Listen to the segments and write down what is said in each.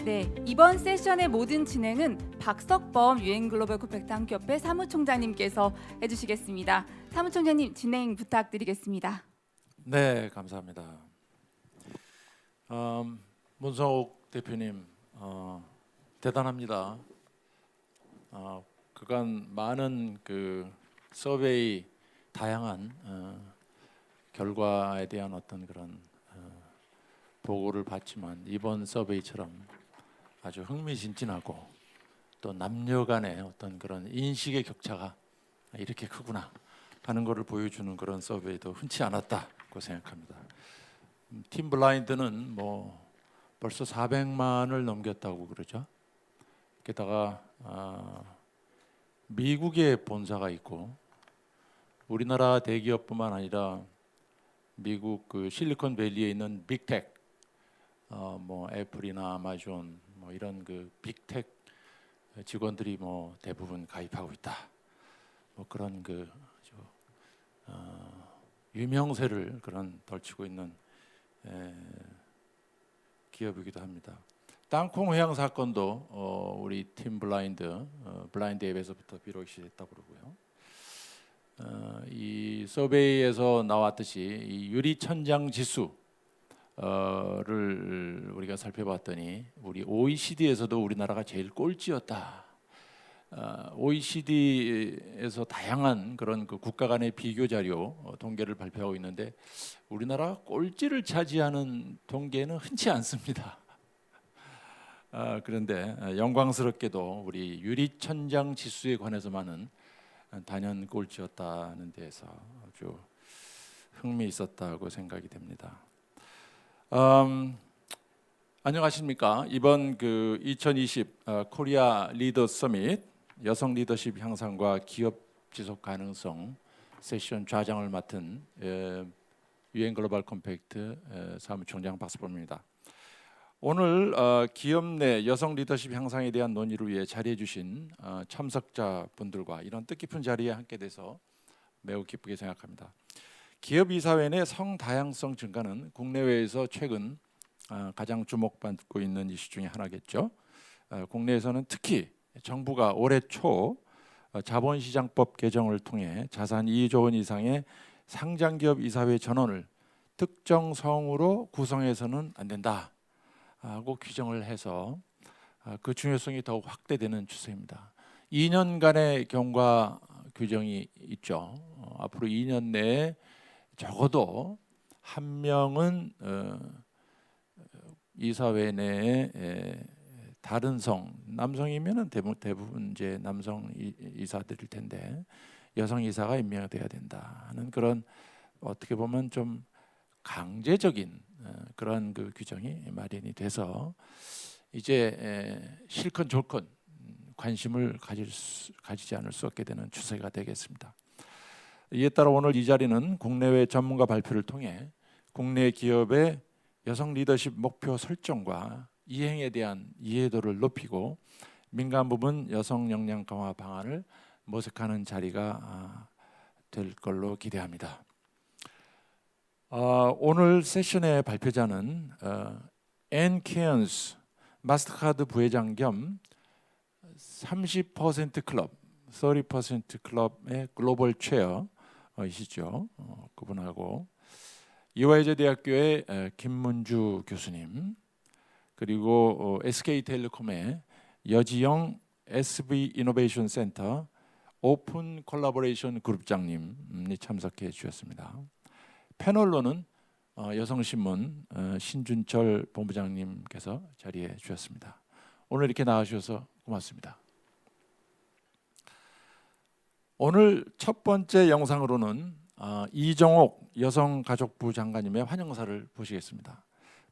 네, 이번 세션의 모든 진행은 박석범 유엔 글로벌 컴팩트 한국협회 사무총장님께서 해주시겠습니다. 사무총장님 진행 부탁드리겠습니다. 네, 감사합니다. 문성옥 대표님 대단합니다. 그간 많은 그 서베이 다양한 결과에 대한 어떤 그런 보고를 봤지만 이번 서베이처럼 아주 흥미진진하고 또 남녀 간의 어떤 그런 인식의 격차가 이렇게 크구나 하는 것을 보여주는 그런 서베이도 흔치 않았다고 생각합니다. 팀 블라인드는 뭐 벌써 400만을 넘겼다고 그러죠. 게다가 미국에 본사가 있고 우리나라 대기업뿐만 아니라 미국 그 실리콘밸리에 있는 빅텍, 뭐 애플이나 아마존 뭐 이런 그 빅텍 직원들이 뭐 대부분 가입하고 있다. 뭐 그런 그 유명세를 그런 덜치고 있는 기업이기도 합니다. 땅콩 회항 사건도 우리 팀 블라인드 블라인드 앱에서부터 비롯이 됐다고 그러고요. 이 서베이에서 나왔듯이 이 유리천장 지수를 우리가 살펴봤더니 우리 OECD에서도 우리나라가 제일 꼴찌였다. OECD에서 다양한 그런 그 국가 간의 비교 자료 통계를 발표하고 있는데 우리나라 꼴찌를 차지하는 통계는 흔치 않습니다. 그런데 영광스럽게도 우리 유리천장 지수에 관해서만은 단연 꼴찌였다는 데에서 아주 흥미 있었다고 생각이 됩니다. 안녕하십니까? 이번 그 2020 코리아 리더 서밋 여성 리더십 향상과 기업 지속 가능성 세션 좌장을 맡은 유엔 글로벌 컴팩트 사무총장 박석범입니다. 오늘 기업 내 여성 리더십 향상에 대한 논의를 위해 자리해 주신 참석자 분들과 이런 뜻깊은 자리에 함께 돼서 매우 기쁘게 생각합니다. 기업 이사회 내 성다양성 증가는 국내외에서 최근 가장 주목받고 있는 이슈 중에 하나겠죠. 국내에서는 특히 정부가 올해 초 자본시장법 개정을 통해 자산 2조 원 이상의 상장기업 이사회 전원을 특정 성으로 구성해서는 안 된다 하고 규정을 해서 그 중요성이 더욱 확대되는 추세입니다. 2년간의 경과 규정이 있죠. 앞으로 2년 내에 적어도 한 명은 이사회 내에 다른 성, 남성이면은 대부분 이제 남성 이사들일 텐데 여성 이사가 임명돼야 된다 하는 그런 어떻게 보면 좀 강제적인 그런 그 규정이 마련이 돼서 이제 실컷 좋건 관심을 가지지 않을 수 없게 되는 추세가 되겠습니다. 이에 따라 오늘 이 자리는 국내외 전문가 발표를 통해 국내 기업의 여성 리더십 목표 설정과 이행에 대한 이해도를 높이고 민간 부분 여성 역량 강화 방안을 모색하는 자리가 될 걸로 기대합니다. 오늘 세션의 발표자는 앤 케언스 마스터카드 부회장 겸 30% 클럽, 30% 클럽의 글로벌 체어이시죠. 그분하고 이화여자 대학교의 김문주 교수님, 그리고 SK텔레콤의 여지영 SV 이노베이션 센터 오픈 콜라보레이션 그룹장님이 참석해 주셨습니다. 패널로는 여성신문 신준철 본부장님께서 자리해 주셨습니다. 오늘 이렇게 나와주셔서 고맙습니다. 오늘 첫 번째 영상으로는 이정옥 여성가족부 장관님의 환영사를 보시겠습니다.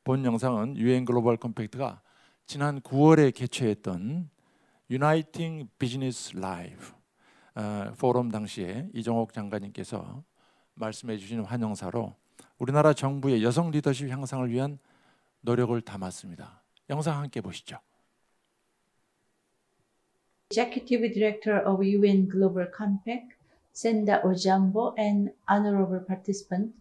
본 영상은 유엔 글로벌 컴팩트가 지난 9월에 개최했던 Uniting Business Live 포럼 당시에 이정옥 장관님께서 말씀해 주신 환영사로 우리나라 정부의 여성 리더십 향상을 위한 노력을 담았습니다. 영상 함께 보시죠. Executive Director of UN Global Compact, Senda Ojambo, and honorable participants,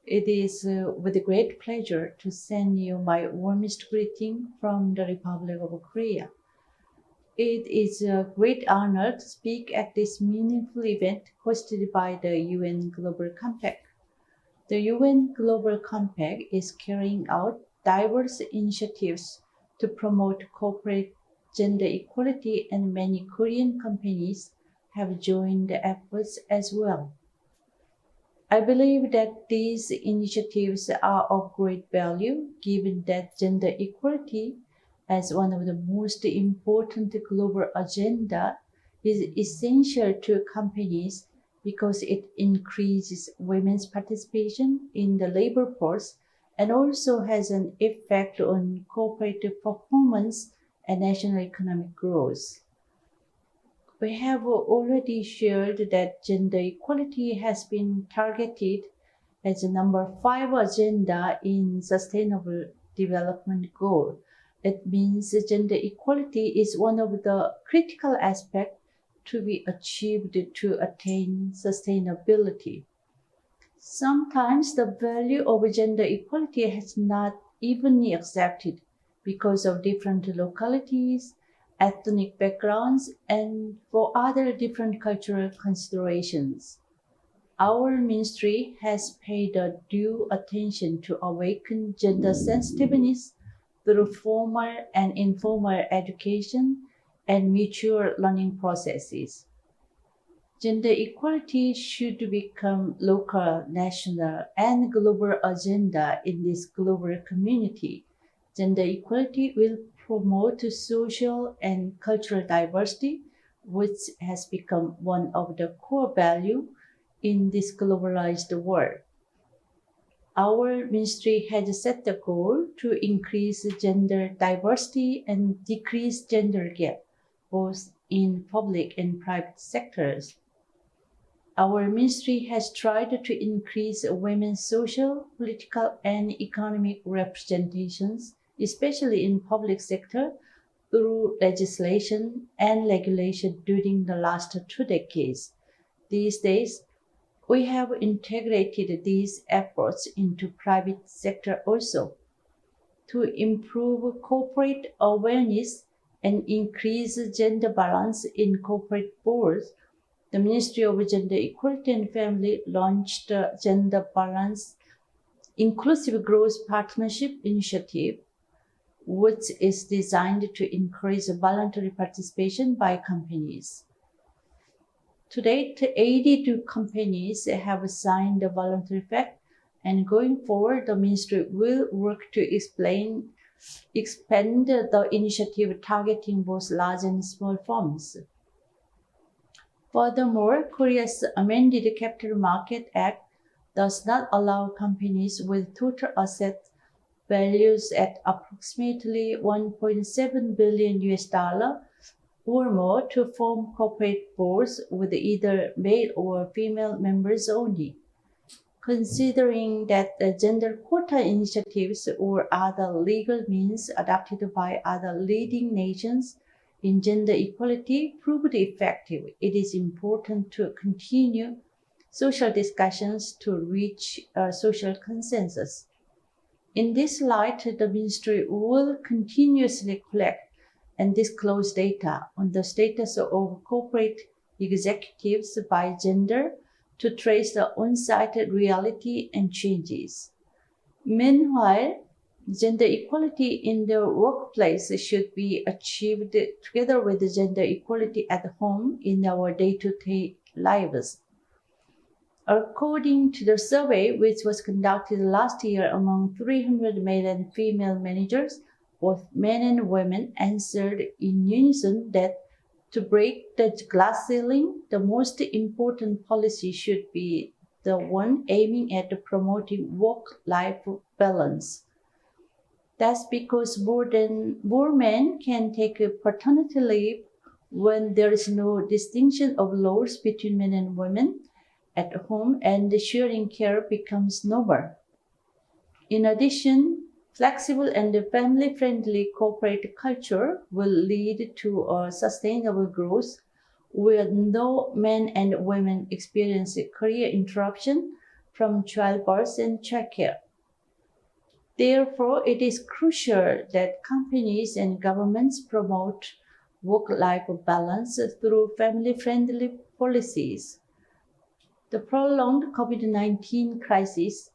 It is with great pleasure to send you my warmest greeting from the Republic of Korea. It is a great honor to speak at this meaningful event hosted by the UN Global Compact. The UN Global Compact is carrying out diverse initiatives to promote corporate gender equality, and many Korean companies have joined the efforts as well. I believe that these initiatives are of great value given that gender equality as one of the most important global agenda is essential to companies because it increases women's participation in the labor force and also has an effect on corporate performance and national economic growth. We have already shared that gender equality has been targeted as a number 5 agenda in Sustainable Development Goal. It means gender equality is one of the critical aspects to be achieved to attain sustainability. Sometimes the value of gender equality has not evenly accepted because of different localities, ethnic backgrounds, and for other different cultural considerations. Our ministry has paid a due attention to awaken gender sensitiveness through formal and informal education and mutual learning processes. Gender equality should become local, national, and global agenda in this global community. Gender equality will promote social and cultural diversity, which has become one of the core values in this globalized world. Our ministry has set the goal to increase gender diversity and decrease gender gap, both in public and private sectors. Our ministry has tried to increase women's social, political, and economic representations, especially in public sector, through legislation and regulation during the last 2 decades. These days, we have integrated these efforts into private sector also. To improve corporate awareness and increase gender balance in corporate boards, the Ministry of Gender Equality and Family launched the Gender Balance Inclusive Growth Partnership Initiative, which is designed to encourage voluntary participation by companies. To date, 82 companies have signed the voluntary pact, and going forward, the ministry will work to expand the initiative targeting both large and small firms. Furthermore, Korea's amended Capital Market Act does not allow companies with total asset values at approximately $1.7 billion or more to form corporate boards with either male or female members only. Considering that the gender quota initiatives or other legal means adopted by other leading nations in gender equality proved effective, it is important to continue social discussions to reach a social consensus. In this light, the ministry will continuously collect and disclose data on the status of corporate executives by gender to trace the on-site reality and changes. Meanwhile, gender equality in the workplace should be achieved together with gender equality at home in our day-to-day lives. According to the survey, which was conducted last year among 300 male and female managers, both men and women answered in unison that to break the glass ceiling, the most important policy should be the one aiming at promoting work-life balance. That's because more men can take a paternity leave when there is no distinction of laws between men and women at home, and the sharing care becomes normal. In addition, flexible and family-friendly corporate culture will lead to a sustainable growth where no men and women experience career interruption from childbirth and childcare. Therefore, it is crucial that companies and governments promote work-life balance through family-friendly policies. The prolonged COVID-19 crisis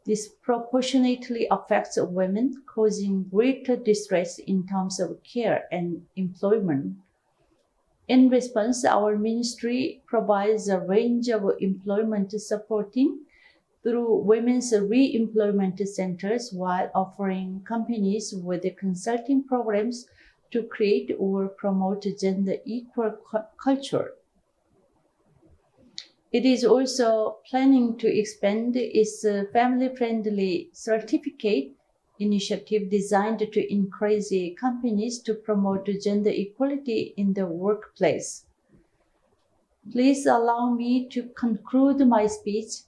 disproportionately affects women, causing greater distress in terms of care and employment. In response, our ministry provides a range of employment supporting through women's re-employment centers while offering companies with consulting programs to create or promote gender equal culture. It is also planning to expand its family-friendly certificate initiative designed to encourage companies to promote gender equality in the workplace. Please allow me to conclude my speech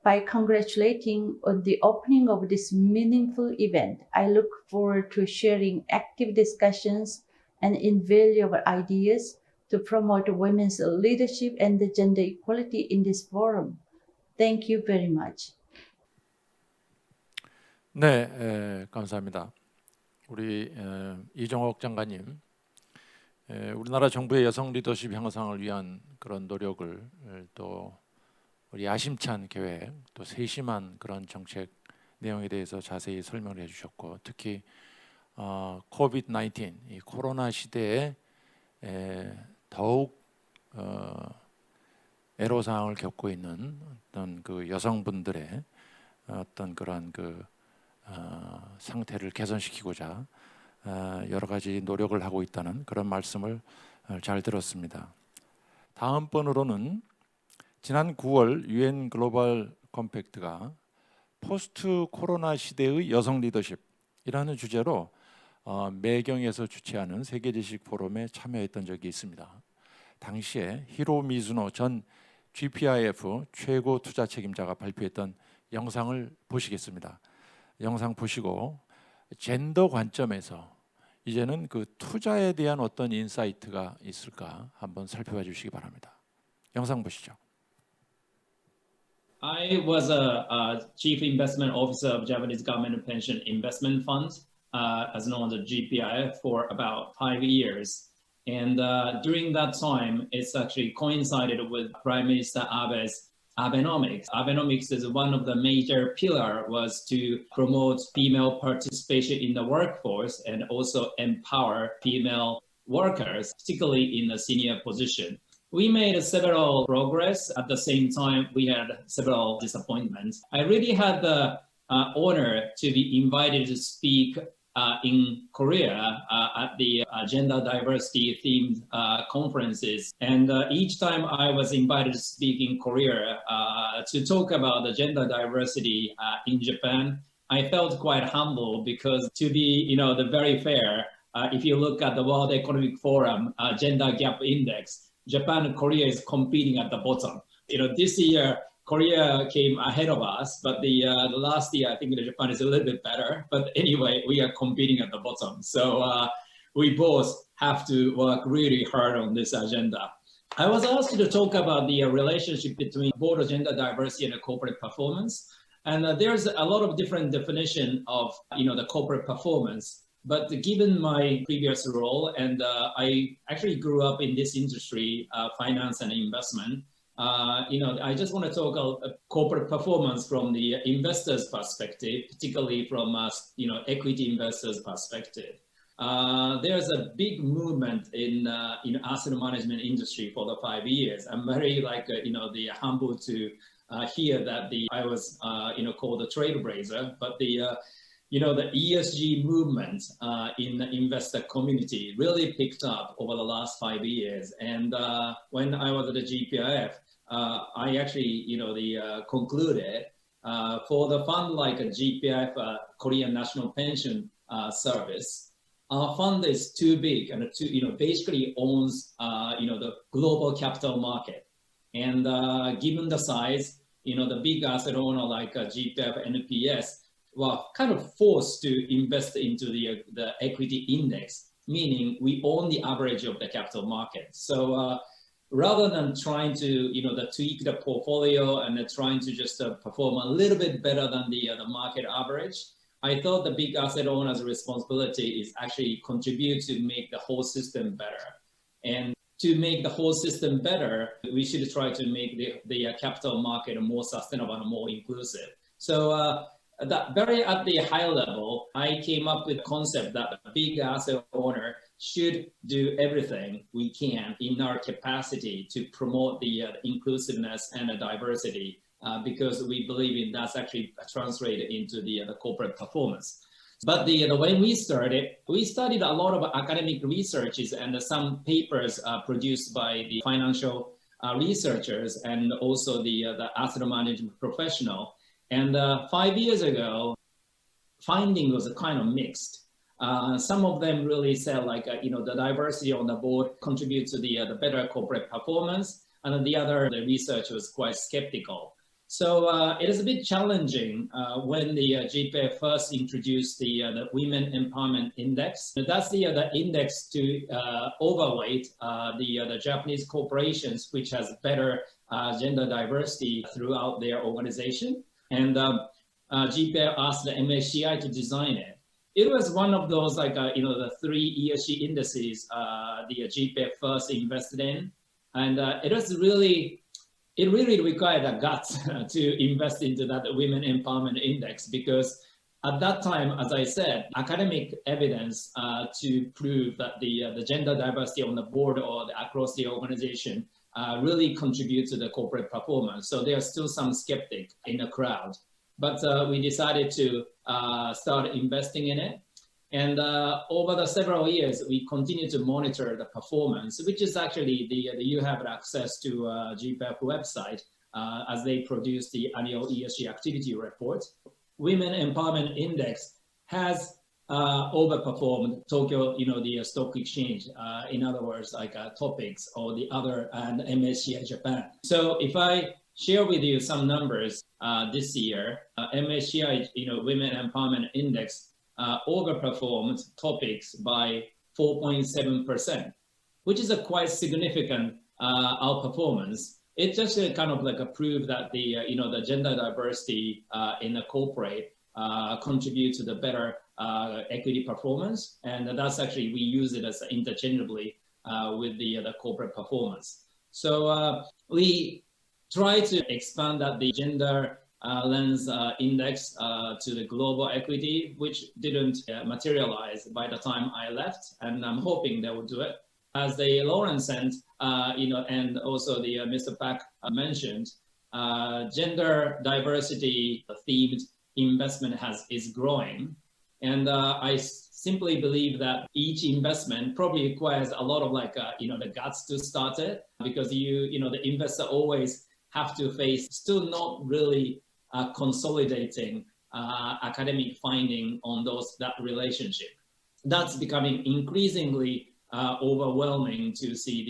by congratulating on the opening of this meaningful event. I look forward to sharing active discussions and invaluable ideas to promote women's leadership and gender equality in this forum. Thank you very much. 네, 감사합니다. 우리 이종옥 장관님, 우리나라 정부의 여성 리더십 향상을 위한 그런 노력을 또 우리 야심찬 계획, 또 세심한 그런 정책 내용에 대해서 자세히 설명을 해주셨고, 특히 COVID-19, 이 코로나 시대에 더욱 애로사항을 겪고 있는 어떤 그 여성분들의 어떤 그런 그 상태를 개선시키고자 여러 가지 노력을 하고 있다는 그런 말씀을 잘 들었습니다. 다음번으로는 지난 9월 UN 글로벌 컴팩트가 포스트 코로나 시대의 여성 리더십이라는 주제로 매경에서 주최하는 세계지식 포럼에 참여했던 적이 있습니다. 당시에 히로 미즈노 전 GPIF 최고 투자 책임자가 발표했던 영상을 보시겠습니다. 영상 보시고 젠더 관점에서 이제는 그 투자에 대한 어떤 인사이트가 있을까 한번 살펴봐 주시기 바랍니다. 영상 보시죠. I was a chief investment officer of Japanese government pension investment funds, as known as GPIF, for about 5 years. And during that time, it's actually coincided with Prime Minister Abe's Abenomics. Abenomics is one of the major pillar was to promote female participation in the workforce and also empower female workers, particularly in the senior position. We made several progress. At the same time, we had several disappointments. I really had the honor to be invited to speak in Korea at the gender diversity themed conferences. And each time I was invited to speak in Korea to talk about the gender diversity in Japan, I felt quite humble because to be, the very fair, if you look at the World Economic Forum Gender Gap Index, Japan and Korea is competing at the bottom. This year, Korea came ahead of us, but the last year, I think Japan is a little bit better. But anyway, we are competing at the bottom. So we both have to work really hard on this agenda. I was asked to talk about the relationship between board gender diversity and corporate performance. And there's a lot of different definition of, the corporate performance. But given my previous role, and I actually grew up in this industry, finance and investment, I just want to talk about corporate performance from the investor's perspective, particularly from, equity investors' perspective. There's a big movement in asset management industry for the 5 years. I'm very humble to hear that I was, called a trailblazer, but the ESG movement in the investor community really picked up over the last 5 years. And when I was at the GPIF, I actually, concluded for the fund like a GPIF, Korean National Pension Service, our fund is too big and basically owns, the global capital market. And given the size, the big asset owner like GPIF, NPS, were kind of forced to invest into the equity index, meaning we own the average of the capital market. So rather than trying to, tweak the portfolio and trying to just perform a little bit better than the market average, I thought the big asset owner's responsibility is actually contribute to make the whole system better. And to make the whole system better, we should try to make the capital market more sustainable and more inclusive. So that very at the high level, I came up with the concept that a big asset owner should do everything we can in our capacity to promote the inclusiveness and the diversity, because we believe in that's actually translated into the corporate performance. But when we studied a lot of academic researches and some papers produced by the financial researchers and also the asset management professional. And 5 years ago, finding was kind of mixed. Some of them really said the diversity on the board contributes to the better corporate performance, and the research was quite skeptical. So it is a bit challenging when the GPA first introduced the Women Empowerment Index. That's the index to overweight the Japanese corporations which has better gender diversity throughout their organization. And GPA asked the MSCI to design it. It was one of those the 3 ESG indices the GPA first invested in, and it really required a guts to invest into that Women Empowerment Index, because at that time, as I said, academic evidence to prove that the gender diversity on the board or across the organization really contributes to the corporate performance. So there are still some skeptics in the crowd, but we decided to start investing in it. And over the several years, we continue to monitor the performance, which is actually you have access to GPEF website as they produce the annual ESG activity report. Women Empowerment Index has overperformed Tokyo, the stock exchange. In other words, topics or the other and MSCI Japan. So if I share with you some numbers this year, MSCI, Women Empowerment Index overperformed topics by 4.7%, which is a quite significant outperformance. It just kind of a proof that the gender diversity in the corporate contribute to the better equity performance, and that's actually we use it as interchangeably with the corporate performance. So we try to expand that the gender lens index to the global equity, which didn't materialize by the time I left, and I'm hoping they will do it. As the Lawrence and and also the Mr. Pak mentioned, gender diversity themed investment is growing, and I simply believe that each investment probably requires a lot of the guts to start it, because the investor always have to face still not really consolidating academic finding on that relationship. That's becoming increasingly overwhelming to see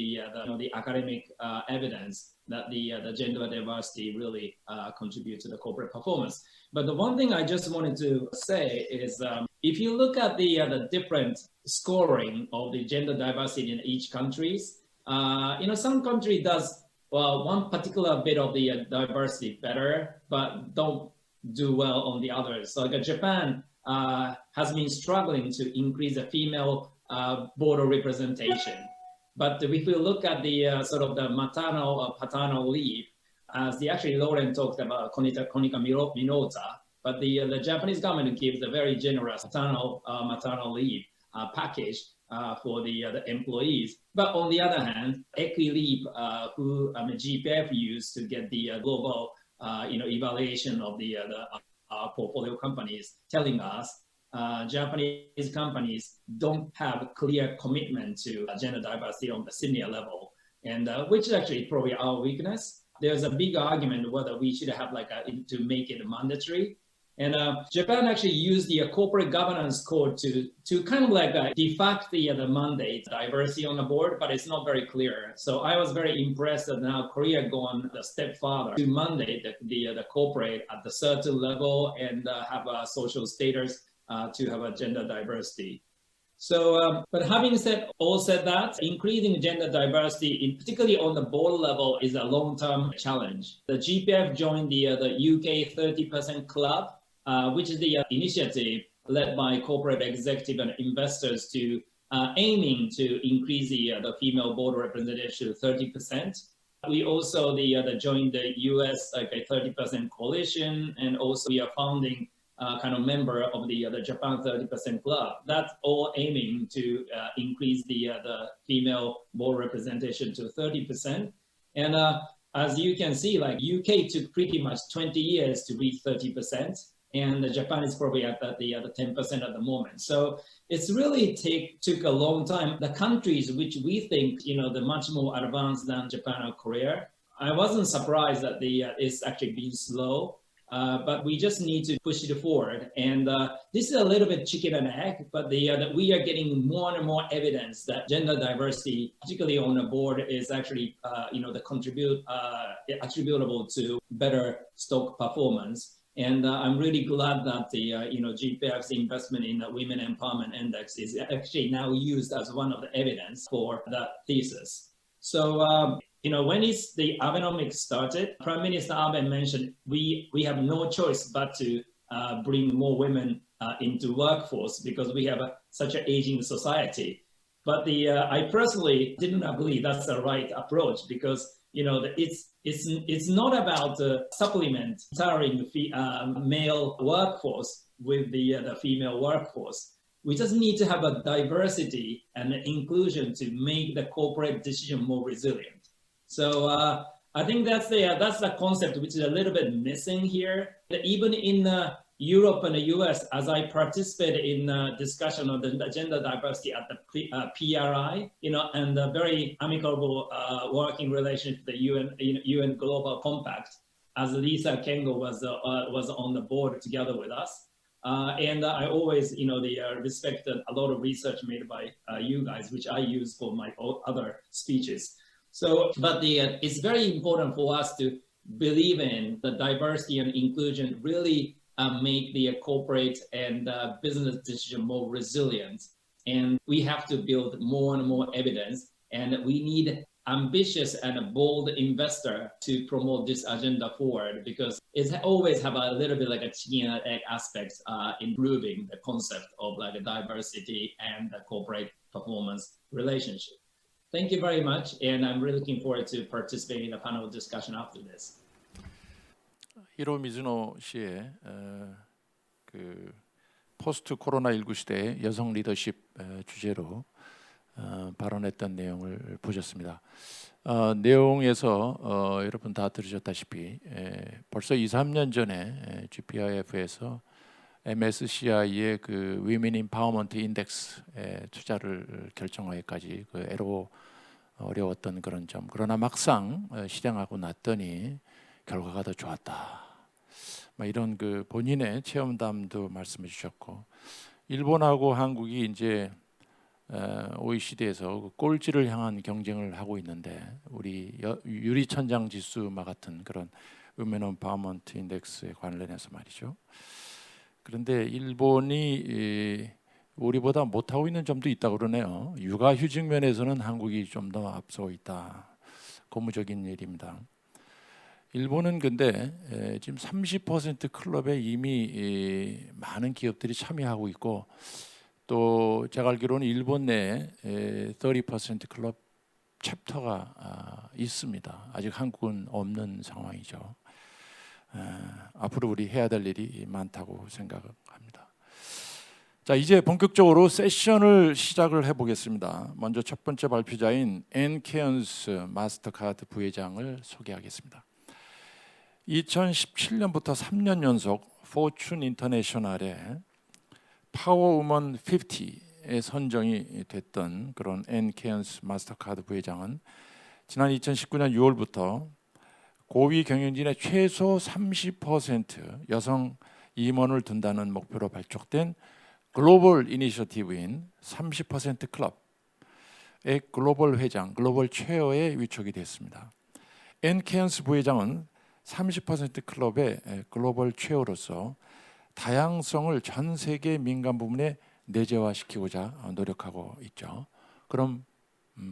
the academic evidence that the gender diversity really contribute to the corporate performance. But the one thing I just wanted to say is, if you look at the different scoring of the gender diversity in each countries, some country does one particular bit of the diversity better, but don't do well on the others. So Japan has been struggling to increase the female board representation. But if you look at the sort of the maternal or paternal leave, as actually Lauren talked about Konica Minolta, but the Japanese government gives a very generous maternal leave package for the employees. But on the other hand, Equileap, who GPF used to get the global evaluation of the portfolio companies, telling us Japanese companies don't have clear commitment to gender diversity on the senior level, and which is actually probably our weakness. There's a big argument whether we should have to make it mandatory. And Japan actually used the corporate governance code to kind of de facto the mandate diversity on the board, but it's not very clear. So I was very impressed that now Korea gone a step farther to mandate the corporate at the certain level and have a social status to have a gender diversity. So, but having said that, increasing gender diversity, particularly on the board level, is a long-term challenge. The GPF joined the UK 30% Club, which is the initiative led by corporate executive and investors to aiming to increase the female board representation to 30%. We also joined the US like a 30% coalition, and also we are founding kind of member of the Japan 30% Club. That's all aiming to increase the female board representation to 30%. And as you can see, like UK took pretty much 20 years to reach 30%, and Japan is probably at the 10% at the moment. So it's really took a long time. The countries which we think they're much more advanced than Japan or Korea, I wasn't surprised that it's actually been slow. But we just need to push it forward. And this is a little bit chicken and egg, but we are getting more and more evidence that gender diversity, particularly on the board, is actually attributable to better stock performance. And I'm really glad that the GPF's investment in the Women Empowerment Index is actually now used as one of the evidence for that thesis. So when the Abenomics started, Prime Minister Abe mentioned we have no choice but to bring more women into workforce because we have such an aging society. But I personally didn't believe that's the right approach because it's not about supplementing male workforce with the female workforce. We just need to have a diversity and inclusion to make the corporate decision more resilient. So I think that's the concept which is a little bit missing here. Even in Europe and the US, as I participated in discussion on the gender diversity at the PRI, and a very amicable working relationship with the UN Global Compact, as Lisa Kengo was on the board together with us. And I always, respected a lot of research made by you guys, which I use for my other speeches. So, but it's very important for us to believe in the diversity and inclusion, really make the corporate and business decision more resilient. And we have to build more and more evidence, and we need ambitious and bold investor to promote this agenda forward, because it always have a little bit like a chicken and egg aspects improving the concept of like a diversity and the corporate performance relationship. Thank you very much, and I'm really looking forward to participating in a panel discussion after this. 히로 미즈노 씨의 그 포스트 코로나19 시대 여성 리더십 주제로 발언했던 내용을 보셨습니다. 내용에서 여러분 다 들으셨다시피 벌써 2-3년 전에 GPIF에서 MSCI의 그 Women Empowerment Index에 투자를 결정하기까지 그 어려웠던 그런 점, 그러나 막상 실행하고 났더니 결과가 더 좋았다. 이런 그 본인의 체험담도 말씀해 주셨고, 일본하고 한국이 이제 OECD에서 꼴찌를 향한 경쟁을 하고 있는데, 우리 유리천장 지수와 같은 그런 Women Empowerment Index에 관련해서 말이죠. 그런데 일본이 우리보다 못하고 있는 점도 있다고 그러네요. 육아휴직 면에서는 한국이 좀 더 앞서고 있다. 고무적인 일입니다. 일본은 근데 지금 30% 클럽에 이미 많은 기업들이 참여하고 있고, 또 제가 알기로는 일본 내에 30% 클럽 챕터가 있습니다. 아직 한국은 없는 상황이죠. 앞으로 우리 해야 될 일이 많다고 생각합니다. 자, 이제 본격적으로 세션을 시작을 해보겠습니다. 먼저 첫 번째 발표자인 앤 케언스 마스터카드 부회장을 소개하겠습니다. 2017년부터 3년 연속 포춘 인터내셔널의 파워우먼 50에 선정이 됐던 그런 앤 케언스 마스터카드 부회장은 지난 2019년 6월부터 고위 경영진의 최소 30% 여성 임원을 둔다는 목표로 발족된 글로벌 이니셔티브인 30% 클럽의 글로벌 회장, 글로벌 체어에 위촉이 됐습니다. 앤 케언스 부회장은 30% 클럽의 글로벌 체어로서 다양성을 전 세계 민간 부문에 내재화시키고자 노력하고 있죠. 그럼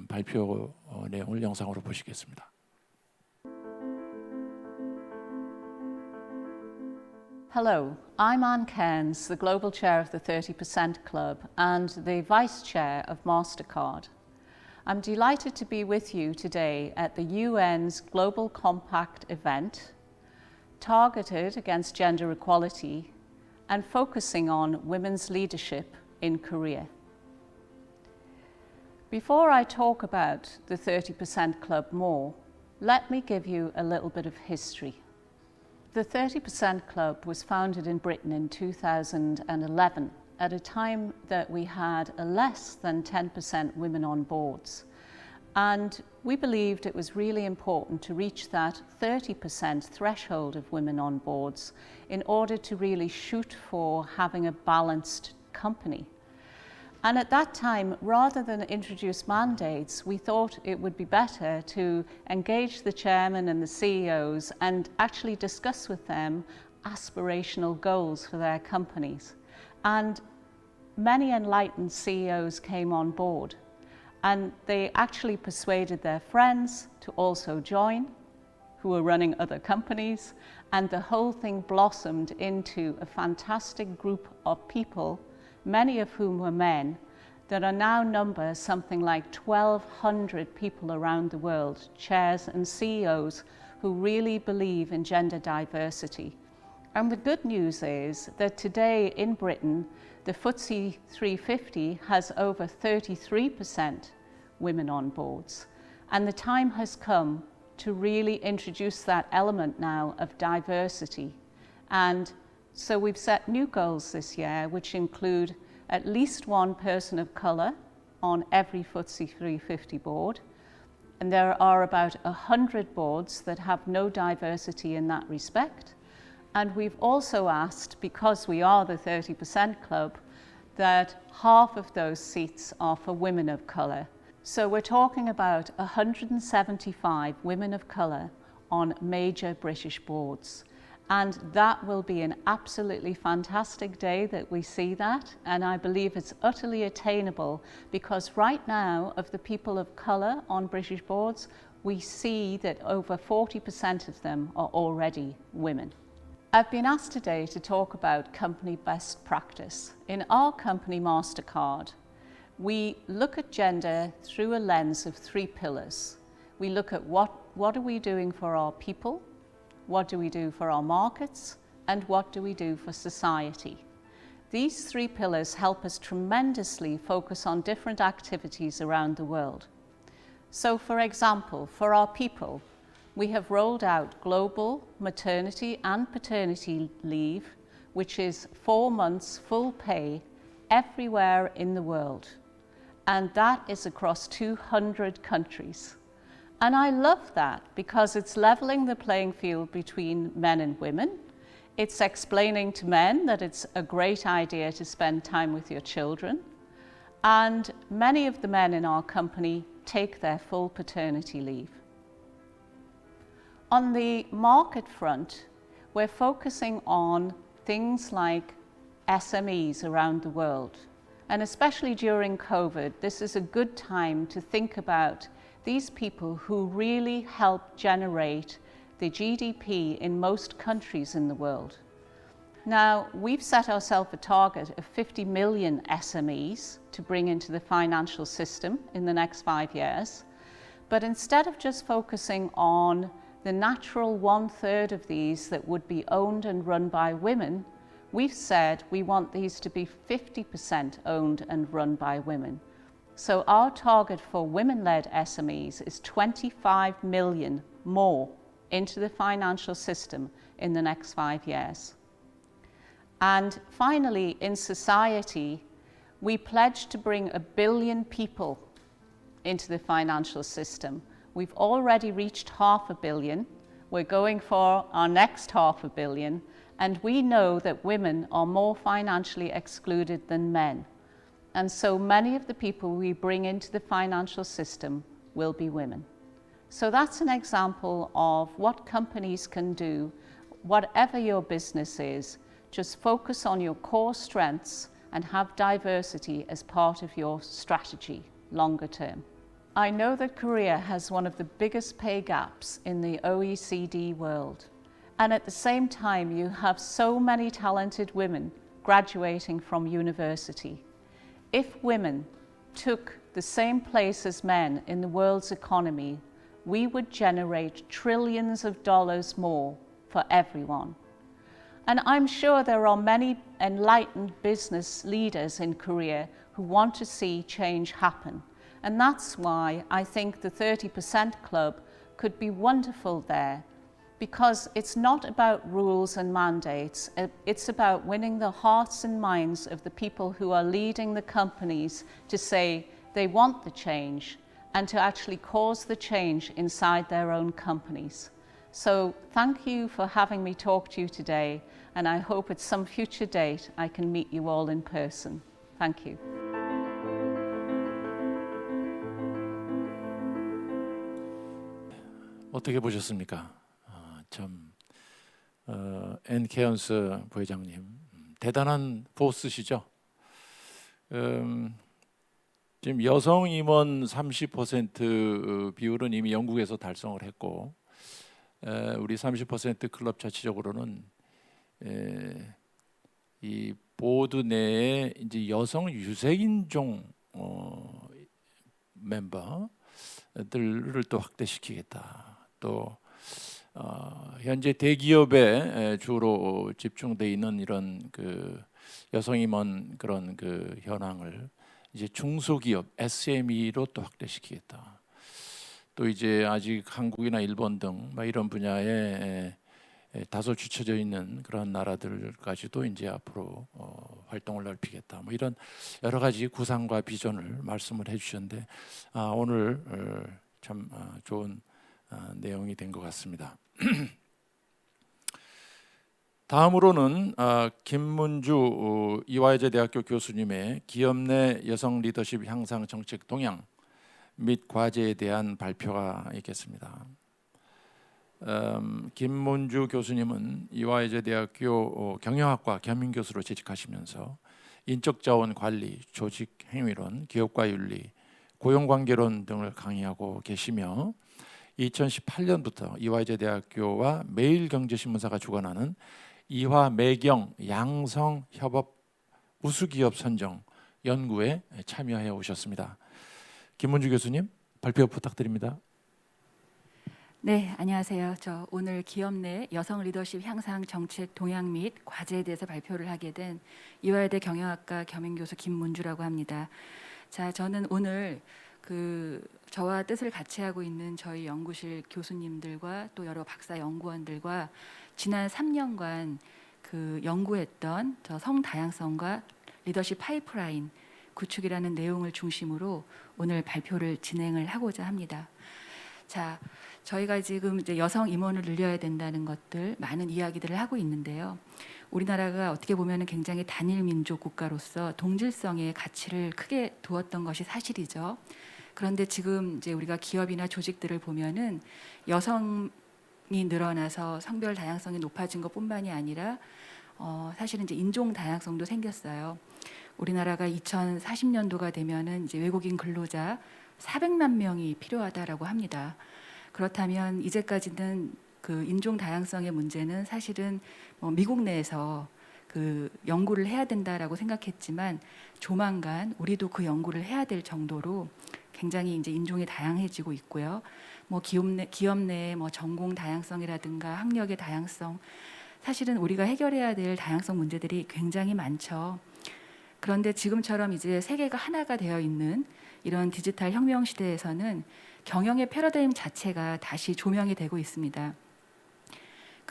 발표 내용을 영상으로 보시겠습니다. Hello, I'm Anne Cairns, the Global Chair of the 30% Club and the Vice Chair of MasterCard. I'm delighted to be with you today at the UN's Global Compact event, targeted against gender equality and focusing on women's leadership in Korea. Before I talk about the 30% Club more, let me give you a little bit of history. The 30% Club was founded in Britain in 2011 at a time that we had less than 10% women on boards. And we believed it was really important to reach that 30% threshold of women on boards in order to really shoot for having a balanced company. And at that time, rather than introduce mandates, we thought it would be better to engage the chairman and the CEOs and actually discuss with them aspirational goals for their companies. And many enlightened CEOs came on board, and they actually persuaded their friends to also join, who were running other companies, and the whole thing blossomed into a fantastic group of people, many of whom were men, that are now number something like 1,200 people around the world, chairs and CEOs, who really believe in gender diversity. And the good news is that today in Britain, the FTSE 350 has over 33% women on boards. And the time has come to really introduce that element now of diversity. And so we've set new goals this year, which include at least one person of colour on every FTSE 350 board. And there are about 100 boards that have no diversity in that respect. And we've also asked, because we are the 30% Club, that half of those seats are for women of colour. So we're talking about 175 women of colour on major British boards. And that will be an absolutely fantastic day that we see that. And I believe it's utterly attainable because right now, of the people of colour on British boards, we see that over 40% of them are already women. I've been asked today to talk about company best practice. In our company, MasterCard, we look at gender through a lens of 3 pillars. We look at what are we doing for our people, what do we do for our markets, and what do we do for society. These 3 pillars help us tremendously focus on different activities around the world. So for example, for our people, we have rolled out global maternity and paternity leave, which is 4 months full pay everywhere in the world. And that is across 200 countries. And I love that because it's leveling the playing field between men and women. It's explaining to men that it's a great idea to spend time with your children. And many of the men in our company take their full paternity leave. On the market front, we're focusing on things like SMEs around the world. And especially during COVID, this is a good time to think about these people who really help generate the GDP in most countries in the world. Now, we've set ourselves a target of 50 million SMEs to bring into the financial system in the next 5 years. But instead of just focusing on the natural 1/3 of these that would be owned and run by women, we've said we want these to be 50% owned and run by women. So our target for women-led SMEs is 25 million more into the financial system in the next 5 years. And finally, in society, we pledge to bring 1 billion people into the financial system. We've already reached 500 million. We're going for our next 500 million. And we know that women are more financially excluded than men. And so many of the people we bring into the financial system will be women. So that's an example of what companies can do, whatever your business is. Just focus on your core strengths and have diversity as part of your strategy longer term. I know that Korea has one of the biggest pay gaps in the OECD world, and at the same time you have so many talented women graduating from university. If women took the same place as men in the world's economy, we would generate trillions of dollars more for everyone. And I'm sure there are many enlightened business leaders in Korea who want to see change happen. And that's why I think the 30% Club could be wonderful there, because it's not about rules and mandates, it's about winning the hearts and minds of the people who are leading the companies to say they want the change and to actually cause the change inside their own companies. So thank you for having me talk to you today, and I hope at some future date I can meet you all in person. Thank you. 어떻게 보셨습니까? 앤 케언스 부회장님 대단한 보스시죠. 지금 여성 임원 30% 비율은 이미 영국에서 달성을 했고, 우리 30% 클럽 자체적으로는 이 보드 내에 이제 여성 유색인종 멤버들을 또 확대시키겠다. 또 현재 대기업에 주로 집중돼 있는 이런 그 여성 임원 그런 그 현황을 이제 중소기업 SME로 또 확대시키겠다. 또 이제 아직 한국이나 일본 등 이런 분야에 다소 뒤처져 있는 그런 나라들까지도 이제 앞으로 활동을 넓히겠다. 뭐 이런 여러 가지 구상과 비전을 말씀을 해주셨는데 오늘 참 좋은 내용이 된 것 같습니다. 다음으로는 김문주 이화여자대학교 교수님의 기업 내 여성 리더십 향상 정책 동향 및 과제에 대한 발표가 있겠습니다. 김문주 교수님은 이화여자대학교 경영학과 겸임교수로 재직하시면서 인적자원 관리, 조직 행위론, 기업가 윤리, 고용관계론 등을 강의하고 계시며 2018년부터 이화여자대학교와 매일경제신문사가 주관하는 이화매경 양성협업 우수기업 선정 연구에 참여해 오셨습니다. 김문주 교수님 발표 부탁드립니다. 네, 안녕하세요. 저 오늘 기업 내 여성 리더십 향상 정책 동향 및 과제에 대해서 발표를 하게 된 이화여대 경영학과 겸임교수 김문주라고 합니다. 자, 저는 오늘 저와 뜻을 같이 하고 있는 저희 연구실 교수님들과 또 여러 박사 연구원들과 지난 3년간 연구했던 저 성다양성과 리더십 파이프라인 구축이라는 내용을 중심으로 오늘 발표를 진행을 하고자 합니다. 자, 저희가 지금 이제 여성 임원을 늘려야 된다는 것들 많은 이야기들을 하고 있는데요. 우리나라가 어떻게 보면 굉장히 단일 민족 국가로서 동질성의 가치를 크게 두었던 것이 사실이죠. 그런데 지금 이제 우리가 기업이나 조직들을 보면은 여성이 늘어나서 성별 다양성이 높아진 것뿐만이 아니라 사실은 이제 인종 다양성도 생겼어요. 우리나라가 2040년도가 되면은 이제 외국인 근로자 400만 명이 필요하다라고 합니다. 그렇다면 이제까지는 인종 다양성의 문제는 사실은 미국 내에서 연구를 해야 된다라고 생각했지만 조만간 우리도 그 연구를 해야 될 정도로 굉장히 이제 인종이 다양해지고 있고요. 기업 내 전공 다양성이라든가 학력의 다양성, 사실은 우리가 해결해야 될 다양성 문제들이 굉장히 많죠. 그런데 지금처럼 이제 세계가 하나가 되어 있는 이런 디지털 혁명 시대에서는 경영의 패러다임 자체가 다시 조명이 되고 있습니다.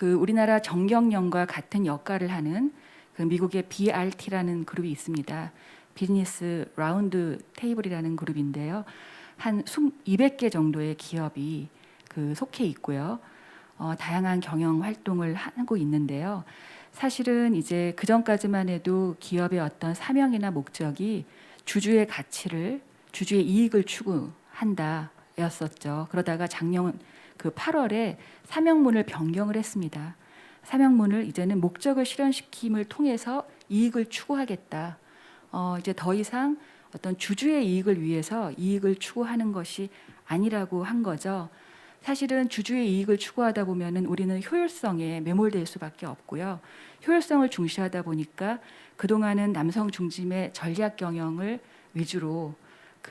우리나라 정경련과 같은 역할을 하는 미국의 BRT라는 그룹이 있습니다. 비즈니스 라운드 테이블이라는 그룹인데요. 한 200개 정도의 기업이 속해 있고요. 다양한 경영 활동을 하고 있는데요. 사실은 이제 그 전까지만 해도 기업의 어떤 사명이나 목적이 주주의 가치를, 주주의 이익을 추구한다였었죠. 그러다가 작년 8월에 사명문을 변경을 했습니다. 사명문을 이제는 목적을 실현시킴을 통해서 이익을 추구하겠다. 이제 더 이상 어떤 주주의 이익을 위해서 이익을 추구하는 것이 아니라고 한 거죠. 사실은 주주의 이익을 추구하다 보면은 우리는 효율성에 매몰될 수밖에 없고요. 효율성을 중시하다 보니까 그동안은 남성 중심의 전략 경영을 위주로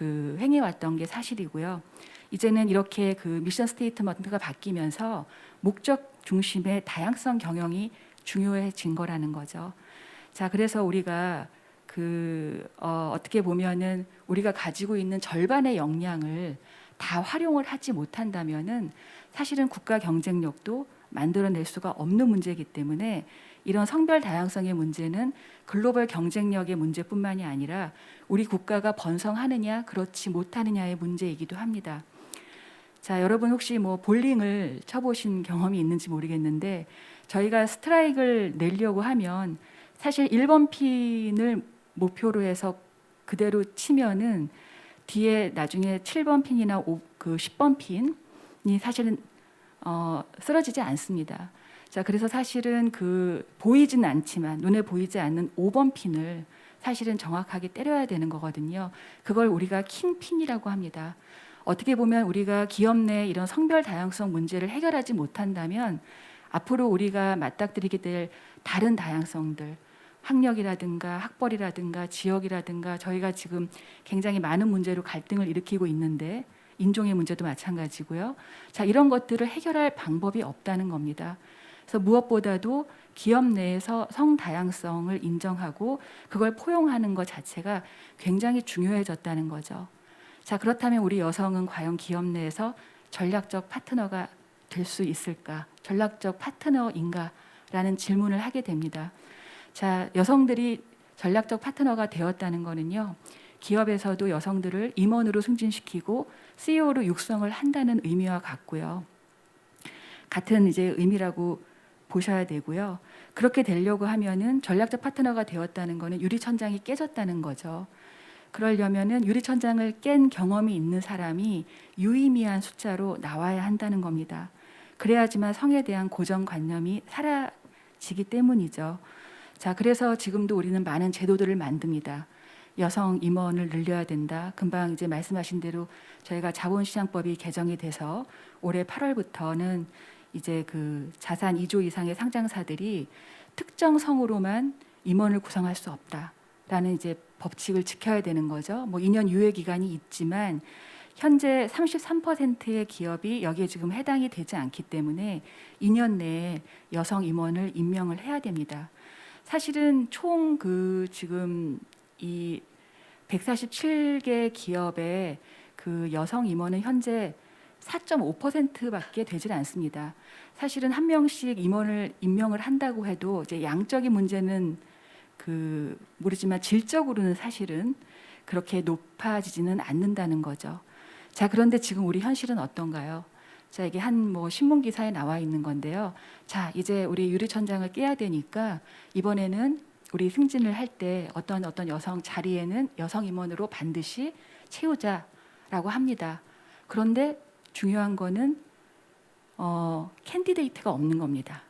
행해왔던 게 사실이고요. 이제는 이렇게 미션 스테이트먼트가 바뀌면서 목적 중심의 다양성 경영이 중요해진 거라는 거죠. 자, 그래서 우리가 어떻게 보면은 우리가 가지고 있는 절반의 역량을 다 활용을 하지 못한다면은 사실은 국가 경쟁력도 만들어낼 수가 없는 문제이기 때문에 이런 성별 다양성의 문제는 글로벌 경쟁력의 문제뿐만이 아니라 우리 국가가 번성하느냐 그렇지 못하느냐의 문제이기도 합니다. 자, 여러분 혹시 볼링을 쳐보신 경험이 있는지 모르겠는데 저희가 스트라이크를 내려고 하면 사실 1번 핀을 목표로 해서 그대로 치면은 뒤에 나중에 7번 핀이나 10번 핀이 사실은 쓰러지지 않습니다. 자, 그래서 사실은 보이진 않지만 눈에 보이지 않는 5번 핀을 사실은 정확하게 때려야 되는 거거든요. 그걸 우리가 킹핀이라고 합니다. 어떻게 보면 우리가 기업 내 이런 성별 다양성 문제를 해결하지 못한다면 앞으로 우리가 맞닥뜨리게 될 다른 다양성들, 학력이라든가 학벌이라든가 지역이라든가 저희가 지금 굉장히 많은 문제로 갈등을 일으키고 있는데 인종의 문제도 마찬가지고요. 자, 이런 것들을 해결할 방법이 없다는 겁니다. 그래서 무엇보다도 기업 내에서 성다양성을 인정하고 그걸 포용하는 것 자체가 굉장히 중요해졌다는 거죠. 자, 그렇다면 우리 여성은 과연 기업 내에서 전략적 파트너가 될 수 있을까? 전략적 파트너인가? 라는 질문을 하게 됩니다. 자, 여성들이 전략적 파트너가 되었다는 거는요. 기업에서도 여성들을 임원으로 승진시키고 CEO로 육성을 한다는 의미와 같고요. 같은 이제 의미라고 보셔야 되고요. 그렇게 되려고 하면은 전략적 파트너가 되었다는 거는 유리천장이 깨졌다는 거죠. 그러려면은 유리천장을 깬 경험이 있는 사람이 유의미한 숫자로 나와야 한다는 겁니다. 그래야지만 성에 대한 고정관념이 사라지기 때문이죠. 자, 그래서 지금도 우리는 많은 제도들을 만듭니다. 여성 임원을 늘려야 된다. 금방 이제 말씀하신 대로 저희가 자본시장법이 개정이 돼서 올해 8월부터는 이제 자산 2조 이상의 상장사들이 특정 성으로만 임원을 구성할 수 없다라는 이제 법칙을 지켜야 되는 거죠. 2년 유예 기간이 있지만 현재 33%의 기업이 여기에 지금 해당이 되지 않기 때문에 2년 내에 여성 임원을 임명을 해야 됩니다. 사실은 총 지금 이 147개 기업의 여성 임원은 현재 4.5%밖에 되질 않습니다. 사실은 한 명씩 임원을 임명을 한다고 해도 이제 양적인 문제는 모르지만 질적으로는 사실은 그렇게 높아지지는 않는다는 거죠. 자, 그런데 지금 우리 현실은 어떤가요? 자, 이게 신문 기사에 나와 있는 건데요. 자, 이제 우리 유리천장을 깨야 되니까 이번에는 우리 승진을 할 때 어떤 여성 자리에는 여성 임원으로 반드시 채우자라고 합니다. 그런데 중요한 거는 캔디데이트가 없는 겁니다.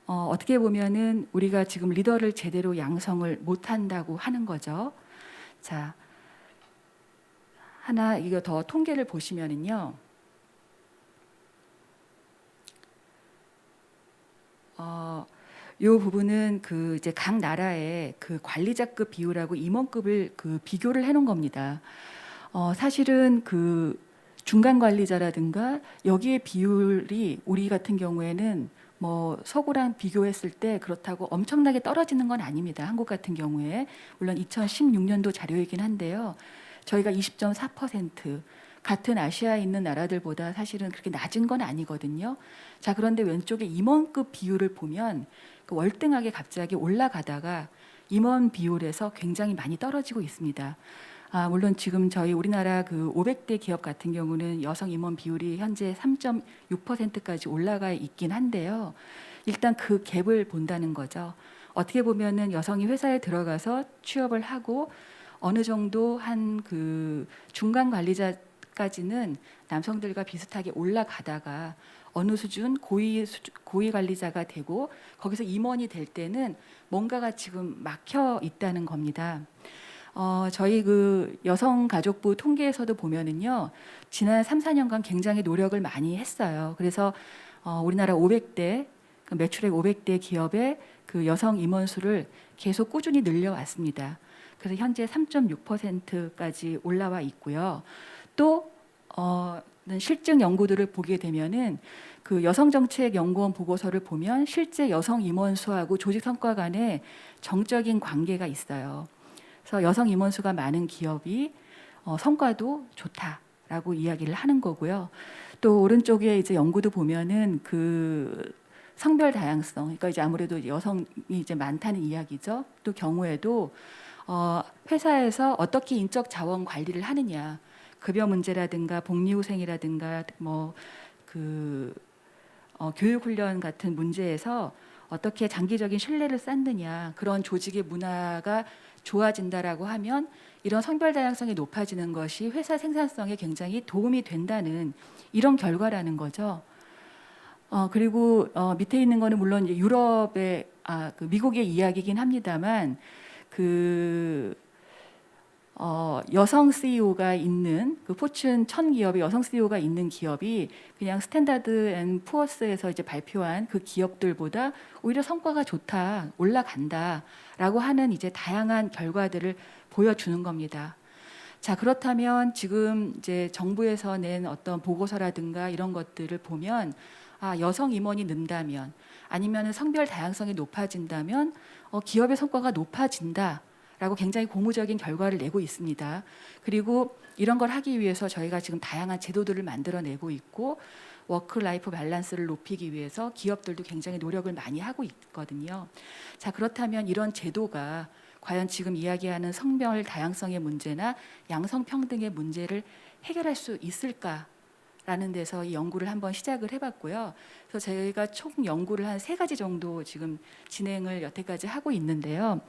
어떻게 보면은 우리가 지금 리더를 제대로 양성을 못한다고 하는 거죠. 자, 이거 더 통계를 보시면은요. 이 부분은 이제 각 나라의 관리자급 비율하고 임원급을 비교를 해놓은 겁니다. 사실은 중간 관리자라든가 여기에 비율이 우리 같은 경우에는 서구랑 비교했을 때 그렇다고 엄청나게 떨어지는 건 아닙니다. 한국 같은 경우에 물론 2016년도 자료이긴 한데요. 저희가 20.4% 같은 아시아에 있는 나라들보다 사실은 그렇게 낮은 건 아니거든요. 자, 그런데 왼쪽에 임원급 비율을 보면 월등하게 갑자기 올라가다가 임원 비율에서 굉장히 많이 떨어지고 있습니다. 물론 지금 저희 우리나라 500대 기업 같은 경우는 여성 임원 비율이 현재 3.6%까지 올라가 있긴 한데요. 일단 그 갭을 본다는 거죠. 어떻게 보면은 여성이 회사에 들어가서 취업을 하고 어느 정도 한 중간 관리자까지는 남성들과 비슷하게 올라가다가 어느 수준 고위 관리자가 되고 거기서 임원이 될 때는 뭔가가 지금 막혀 있다는 겁니다. 저희 그 여성가족부 통계에서도 보면은요, 지난 3, 4년간 굉장히 노력을 많이 했어요. 그래서 우리나라 500대 그 매출액 500대 기업의 그 여성 임원수를 계속 꾸준히 늘려왔습니다. 그래서 현재 3.6%까지 올라와 있고요. 또 실증 연구들을 보게 되면은 그 여성정책연구원 보고서를 보면 실제 여성 임원수하고 조직 성과 간에 정적인 관계가 있어요. 그래서 여성 임원수가 많은 기업이 성과도 좋다라고 이야기를 하는 거고요. 또 오른쪽에 이제 연구도 보면은 그 성별 다양성, 그러니까 이제 아무래도 여성이 이제 많다는 이야기죠. 또 경우에도 회사에서 어떻게 인적 자원 관리를 하느냐, 급여 문제라든가 복리후생이라든가 뭐 그 교육훈련 같은 문제에서 어떻게 장기적인 신뢰를 쌓느냐, 그런 조직의 문화가 좋아진다라고 하면 이런 성별 다양성이 높아지는 것이 회사 생산성에 굉장히 도움이 된다는 이런 결과라는 거죠. 그리고 밑에 있는 거는 물론 이제 유럽의 그 미국의 이야기이긴 합니다만 그 여성 CEO가 있는 그 포춘 1000 기업의 여성 CEO가 있는 기업이 그냥 스탠다드 앤 푸어스에서 이제 발표한 그 기업들보다 오히려 성과가 좋다, 올라간다라고 하는 이제 다양한 결과들을 보여주는 겁니다. 자, 그렇다면 지금 이제 정부에서 낸 어떤 보고서라든가 이런 것들을 보면 여성 임원이 는다면 아니면 성별 다양성이 높아진다면 기업의 성과가 높아진다. 라고 굉장히 고무적인 결과를 내고 있습니다. 그리고 이런 걸 하기 위해서 저희가 지금 다양한 제도들을 만들어내고 있고 워크 라이프 밸런스를 높이기 위해서 기업들도 굉장히 노력을 많이 하고 있거든요. 자, 그렇다면 이런 제도가 과연 지금 이야기하는 성별 다양성의 문제나 양성평등의 문제를 해결할 수 있을까라는 데서 이 연구를 한번 시작을 해봤고요. 그래서 저희가 총 연구를 한 3가지 정도 지금 진행을 여태까지 하고 있는데요.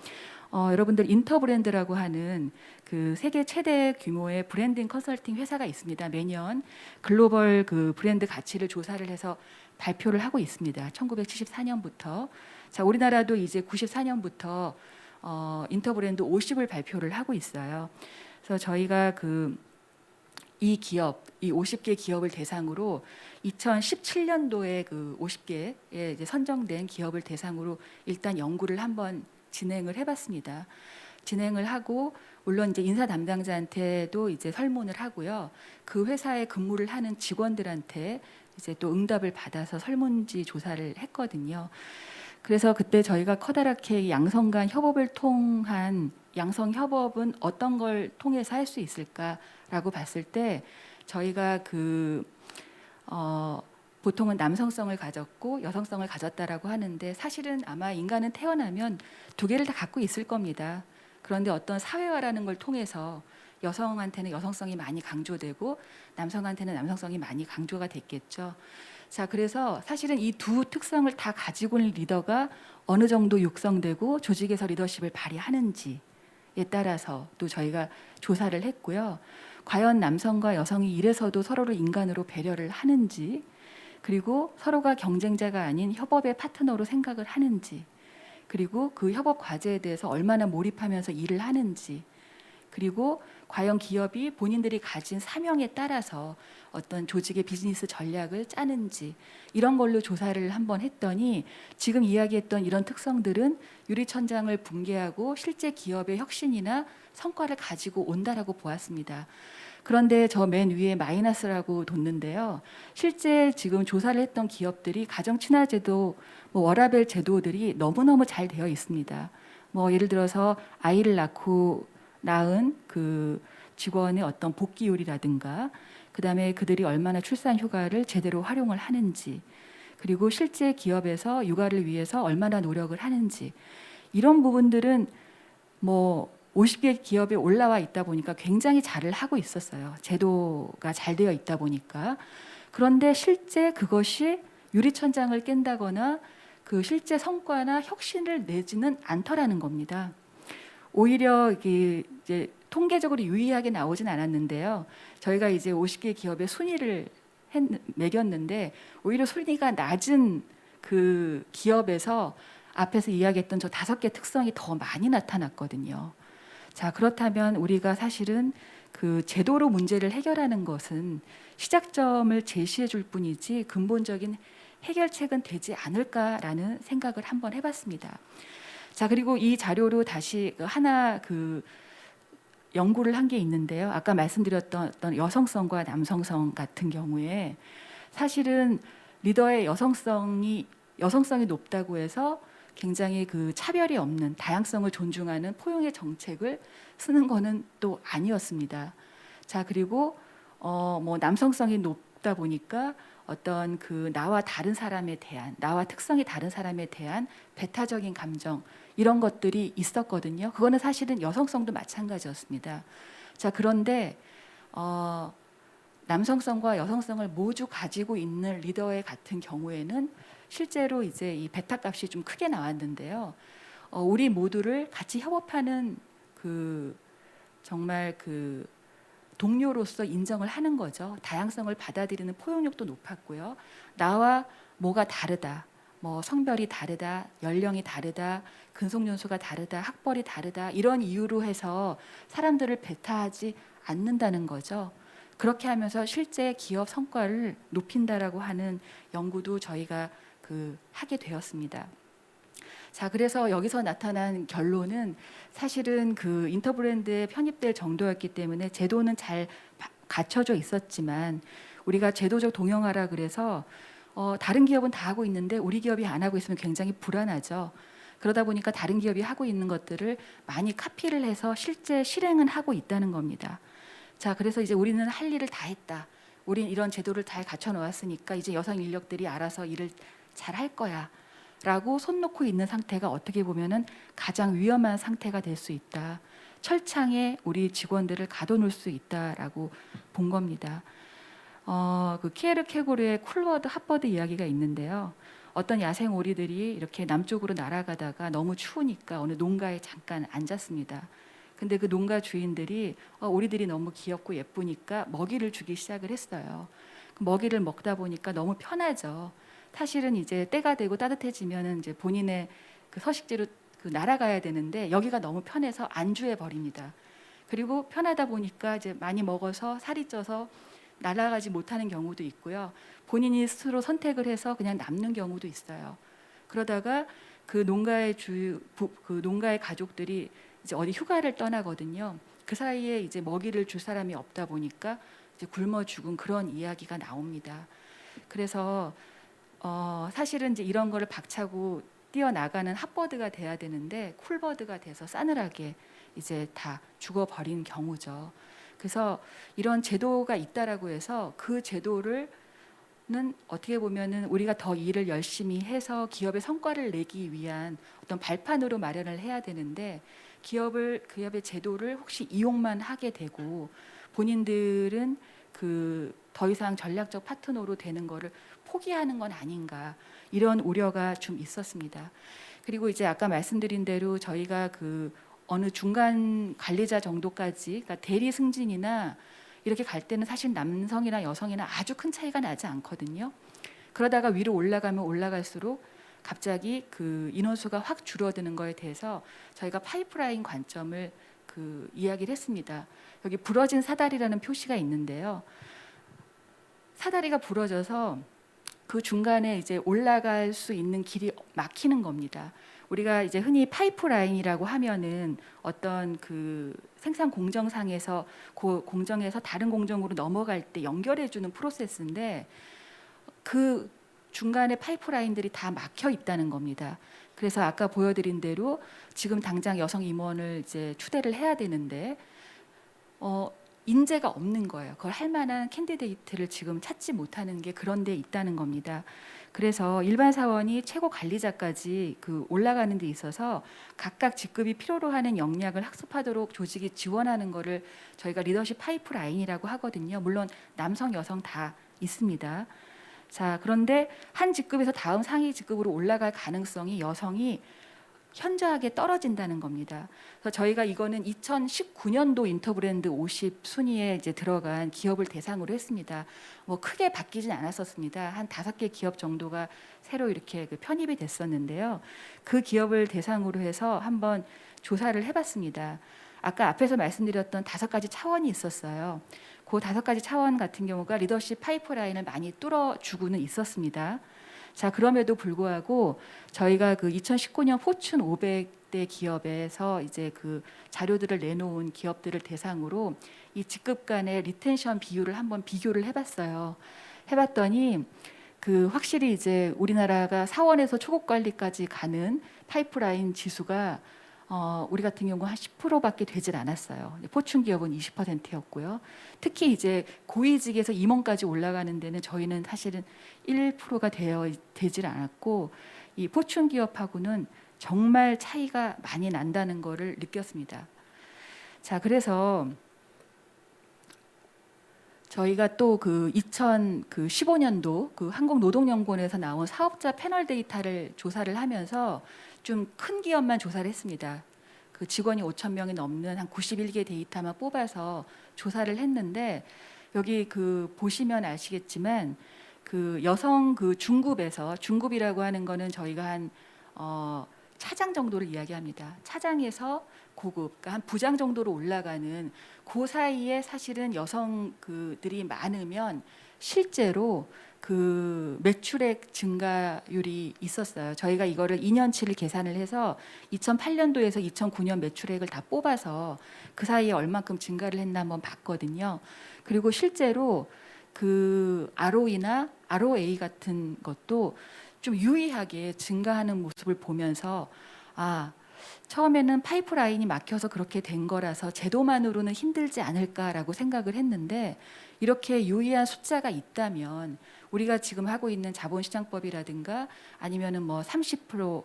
여러분들 인터브랜드라고 하는 그 세계 최대 규모의 브랜딩 컨설팅 회사가 있습니다. 매년 글로벌 그 브랜드 가치를 조사를 해서 발표를 하고 있습니다. 1974년부터. 자, 우리나라도 이제 94년부터 인터브랜드 50을 발표를 하고 있어요. 그래서 저희가 이 50개 기업을 대상으로 2017년도에 그 50개의 이제 선정된 기업을 대상으로 일단 연구를 한번 진행을 해봤습니다. 진행을 하고 물론 이제 인사 담당자한테도 이제 설문을 하고요. 그 회사에 근무를 하는 직원들한테 이제 또 응답을 받아서 설문지 조사를 했거든요. 그래서 그때 저희가 커다랗게 양성 간 협업을 통한 양성 협업은 어떤 걸 통해서 할 수 있을까라고 봤을 때 저희가 보통은 남성성을 가졌고 여성성을 가졌다라고 하는데 사실은 아마 인간은 태어나면 2개를 다 갖고 있을 겁니다. 그런데 어떤 사회화라는 걸 통해서 여성한테는 여성성이 많이 강조되고 남성한테는 남성성이 많이 강조가 됐겠죠. 자, 그래서 사실은 이 2 특성을 다 가지고 있는 리더가 어느 정도 육성되고 조직에서 리더십을 발휘하는지에 따라서 또 저희가 조사를 했고요. 과연 남성과 여성이 이래서도 서로를 인간으로 배려를 하는지, 그리고 서로가 경쟁자가 아닌 협업의 파트너로 생각을 하는지, 그리고 그 협업 과제에 대해서 얼마나 몰입하면서 일을 하는지, 그리고 과연 기업이 본인들이 가진 사명에 따라서 어떤 조직의 비즈니스 전략을 짜는지 이런 걸로 조사를 한번 했더니 지금 이야기했던 이런 특성들은 유리천장을 붕괴하고 실제 기업의 혁신이나 성과를 가지고 온다라고 보았습니다. 그런데 저 맨 위에 마이너스라고 뒀는데요. 실제 지금 조사를 했던 기업들이 가정친화제도, 워라밸 제도들이 너무너무 잘 되어 있습니다. 예를 들어서 아이를 낳은 그 직원의 어떤 복귀율이라든가, 그다음에 그들이 얼마나 출산 휴가를 제대로 활용을 하는지, 그리고 실제 기업에서 육아를 위해서 얼마나 노력을 하는지, 이런 부분들은 50개 기업에 올라와 있다 보니까 굉장히 잘을 하고 있었어요. 제도가 잘 되어 있다 보니까. 그런데 실제 그것이 유리천장을 깬다거나 그 실제 성과나 혁신을 내지는 않더라는 겁니다. 오히려 이게 이제 통계적으로 유의하게 나오진 않았는데요. 저희가 이제 50개 기업의 순위를 매겼는데 오히려 순위가 낮은 그 기업에서 앞에서 이야기했던 저 5개 특성이 더 많이 나타났거든요. 자, 그렇다면 우리가 사실은 그 제도로 문제를 해결하는 것은 시작점을 제시해 줄 뿐이지 근본적인 해결책은 되지 않을까라는 생각을 한번 해봤습니다. 자, 그리고 이 자료로 다시 하나 그 연구를 한 게 있는데요. 아까 말씀드렸던 어떤 여성성과 남성성 같은 경우에 사실은 리더의 여성성이 높다고 해서 굉장히 그 차별이 없는 다양성을 존중하는 포용의 정책을 쓰는 거는 또 아니었습니다. 자, 그리고 뭐 남성성이 높다 보니까 어떤 그 나와 특성이 다른 사람에 대한 배타적인 감정 이런 것들이 있었거든요. 그거는 사실은 여성성도 마찬가지였습니다. 자, 그런데 남성성과 여성성을 모두 가지고 있는 리더의 같은 경우에는 실제로 이제 이 베타 값이 좀 크게 나왔는데요. 우리 모두를 같이 협업하는 그 정말 그 동료로서 인정을 하는 거죠. 다양성을 받아들이는 포용력도 높았고요. 나와 뭐가 다르다, 뭐 성별이 다르다, 연령이 다르다, 근속연수가 다르다, 학벌이 다르다 이런 이유로 해서 사람들을 배타하지 않는다는 거죠. 그렇게 하면서 실제 기업 성과를 높인다라고 하는 연구도 저희가 하게 되었습니다. 자, 그래서 여기서 나타난 결론은 사실은 그 인터브랜드에 편입될 정도였기 때문에 제도는 잘 갖춰져 있었지만 우리가 제도적 동형화라 그래서 다른 기업은 다 하고 있는데 우리 기업이 안 하고 있으면 굉장히 불안하죠. 그러다 보니까 다른 기업이 하고 있는 것들을 많이 카피를 해서 실제 실행은 하고 있다는 겁니다. 자, 그래서 이제 우리는 할 일을 다 했다. 우린 이런 제도를 잘 갖춰 놓았으니까 이제 여성 인력들이 알아서 일을 잘 할 거야. 라고 손 놓고 있는 상태가 어떻게 보면은 가장 위험한 상태가 될 수 있다. 철창에 우리 직원들을 가둬놓을 수 있다라고 본 겁니다. 그 키에르 케고르의 쿨버드 핫버드 이야기가 있는데요. 어떤 야생 오리들이 이렇게 남쪽으로 날아가다가 너무 추우니까 어느 농가에 잠깐 앉았습니다. 근데 그 농가 주인들이 오리들이 너무 귀엽고 예쁘니까 먹이를 주기 시작을 했어요. 먹이를 먹다 보니까 너무 편하죠. 사실은 이제 때가 되고 따뜻해지면은 이제 본인의 그 서식지로 날아가야 되는데 여기가 너무 편해서 안주해 버립니다. 그리고 편하다 보니까 이제 많이 먹어서 살이 쪄서 날아가지 못하는 경우도 있고요. 본인이 스스로 선택을 해서 그냥 남는 경우도 있어요. 그러다가 그 농가의 가족들이 이제 어디 휴가를 떠나거든요. 그 사이에 이제 먹이를 줄 사람이 없다 보니까 이제 굶어 죽은 그런 이야기가 나옵니다. 그래서 사실은 이제 이런 거를 박차고 뛰어나가는 핫버드가 돼야 되는데 쿨버드가 돼서 싸늘하게 이제 다 죽어버린 경우죠. 그래서 이런 제도가 있다라고 해서 그 제도를 어떻게 보면은 우리가 더 일을 열심히 해서 기업의 성과를 내기 위한 어떤 발판으로 마련을 해야 되는데 기업의 제도를 혹시 이용만 하게 되고 본인들은 더 이상 전략적 파트너로 되는 거를 포기하는 건 아닌가 이런 우려가 좀 있었습니다. 그리고 이제 아까 말씀드린 대로 저희가 어느 중간 관리자 정도까지 그러니까 대리 승진이나 이렇게 갈 때는 사실 남성이나 여성이나 아주 큰 차이가 나지 않거든요. 그러다가 위로 올라가면 올라갈수록 갑자기 인원수가 확 줄어드는 거에 대해서 저희가 파이프라인 관점을 이야기를 했습니다. 여기 부러진 사다리라는 표시가 있는데요. 사다리가 부러져서 그 중간에 이제 올라갈 수 있는 길이 막히는 겁니다. 우리가 이제 흔히 파이프라인이라고 하면은 어떤 생산 공정상에서 공정에서 다른 공정으로 넘어갈 때 연결해주는 프로세스인데 그 중간에 파이프라인들이 다 막혀 있다는 겁니다. 그래서 아까 보여드린 대로 지금 당장 여성 임원을 이제 추대를 해야 되는데 인재가 없는 거예요. 그걸 할 만한 캔디데이트를 지금 찾지 못하는 게 그런 데 있다는 겁니다. 그래서 일반 사원이 최고 관리자까지 올라가는 데 있어서 각각 직급이 필요로 하는 역량을 학습하도록 조직이 지원하는 거를 저희가 리더십 파이프라인이라고 하거든요. 물론 남성, 여성 다 있습니다. 자, 그런데 한 직급에서 다음 상위 직급으로 올라갈 가능성이 여성이 현저하게 떨어진다는 겁니다. 그래서 저희가 이거는 2019년도 인터브랜드 50 순위에 이제 들어간 기업을 대상으로 했습니다. 뭐 크게 바뀌진 않았었습니다. 한 5개 기업 정도가 새로 이렇게 그 편입이 됐었는데요. 그 기업을 대상으로 해서 한번 조사를 해봤습니다. 아까 앞에서 말씀드렸던 5가지 차원이 있었어요. 그 5가지 차원 같은 경우가 리더십 파이프라인을 많이 뚫어주고는 있었습니다. 자, 그럼에도 불구하고 저희가 그 2019년 포춘 500대 기업에서 이제 그 자료들을 내놓은 기업들을 대상으로 이 직급 간의 리텐션 비율을 한번 비교를 해봤어요. 해봤더니 그 확실히 이제 우리나라가 사원에서 초급 관리까지 가는 파이프라인 지수가 우리 같은 경우 한 10%밖에 되질 않았어요. 포춘 기업은 20%였고요. 특히 이제 고위직에서 임원까지 올라가는 데는 저희는 사실은 1%가 되질 않았고 이 포춘 기업하고는 정말 차이가 많이 난다는 거를 느꼈습니다. 자, 그래서 저희가 또 그 2015년도 그 한국노동연구원에서 나온 사업자 패널 데이터를 조사를 하면서 좀 큰 기업만 조사를 했습니다. 그 직원이 5,000명이 넘는 한 91개 데이터만 뽑아서 조사를 했는데 여기 그 보시면 아시겠지만 그 여성 그 중급이라고 하는 거는 저희가 한 차장 정도를 이야기합니다. 차장에서 고급, 그러니까 한 부장 정도로 올라가는 그 사이에 사실은 여성 그들이 많으면 실제로 그 매출액 증가율이 있었어요. 저희가 이거를 2년치를 계산을 해서 2008년도에서 2009년 매출액을 다 뽑아서 그 사이에 얼만큼 증가를 했나 한번 봤거든요. 그리고 실제로 그 ROE나 ROA 같은 것도 좀 유의하게 증가하는 모습을 보면서 처음에는 파이프라인이 막혀서 그렇게 된 거라서 제도만으로는 힘들지 않을까라고 생각을 했는데 이렇게 유의한 숫자가 있다면 우리가 지금 하고 있는 자본시장법이라든가 아니면은 뭐 30%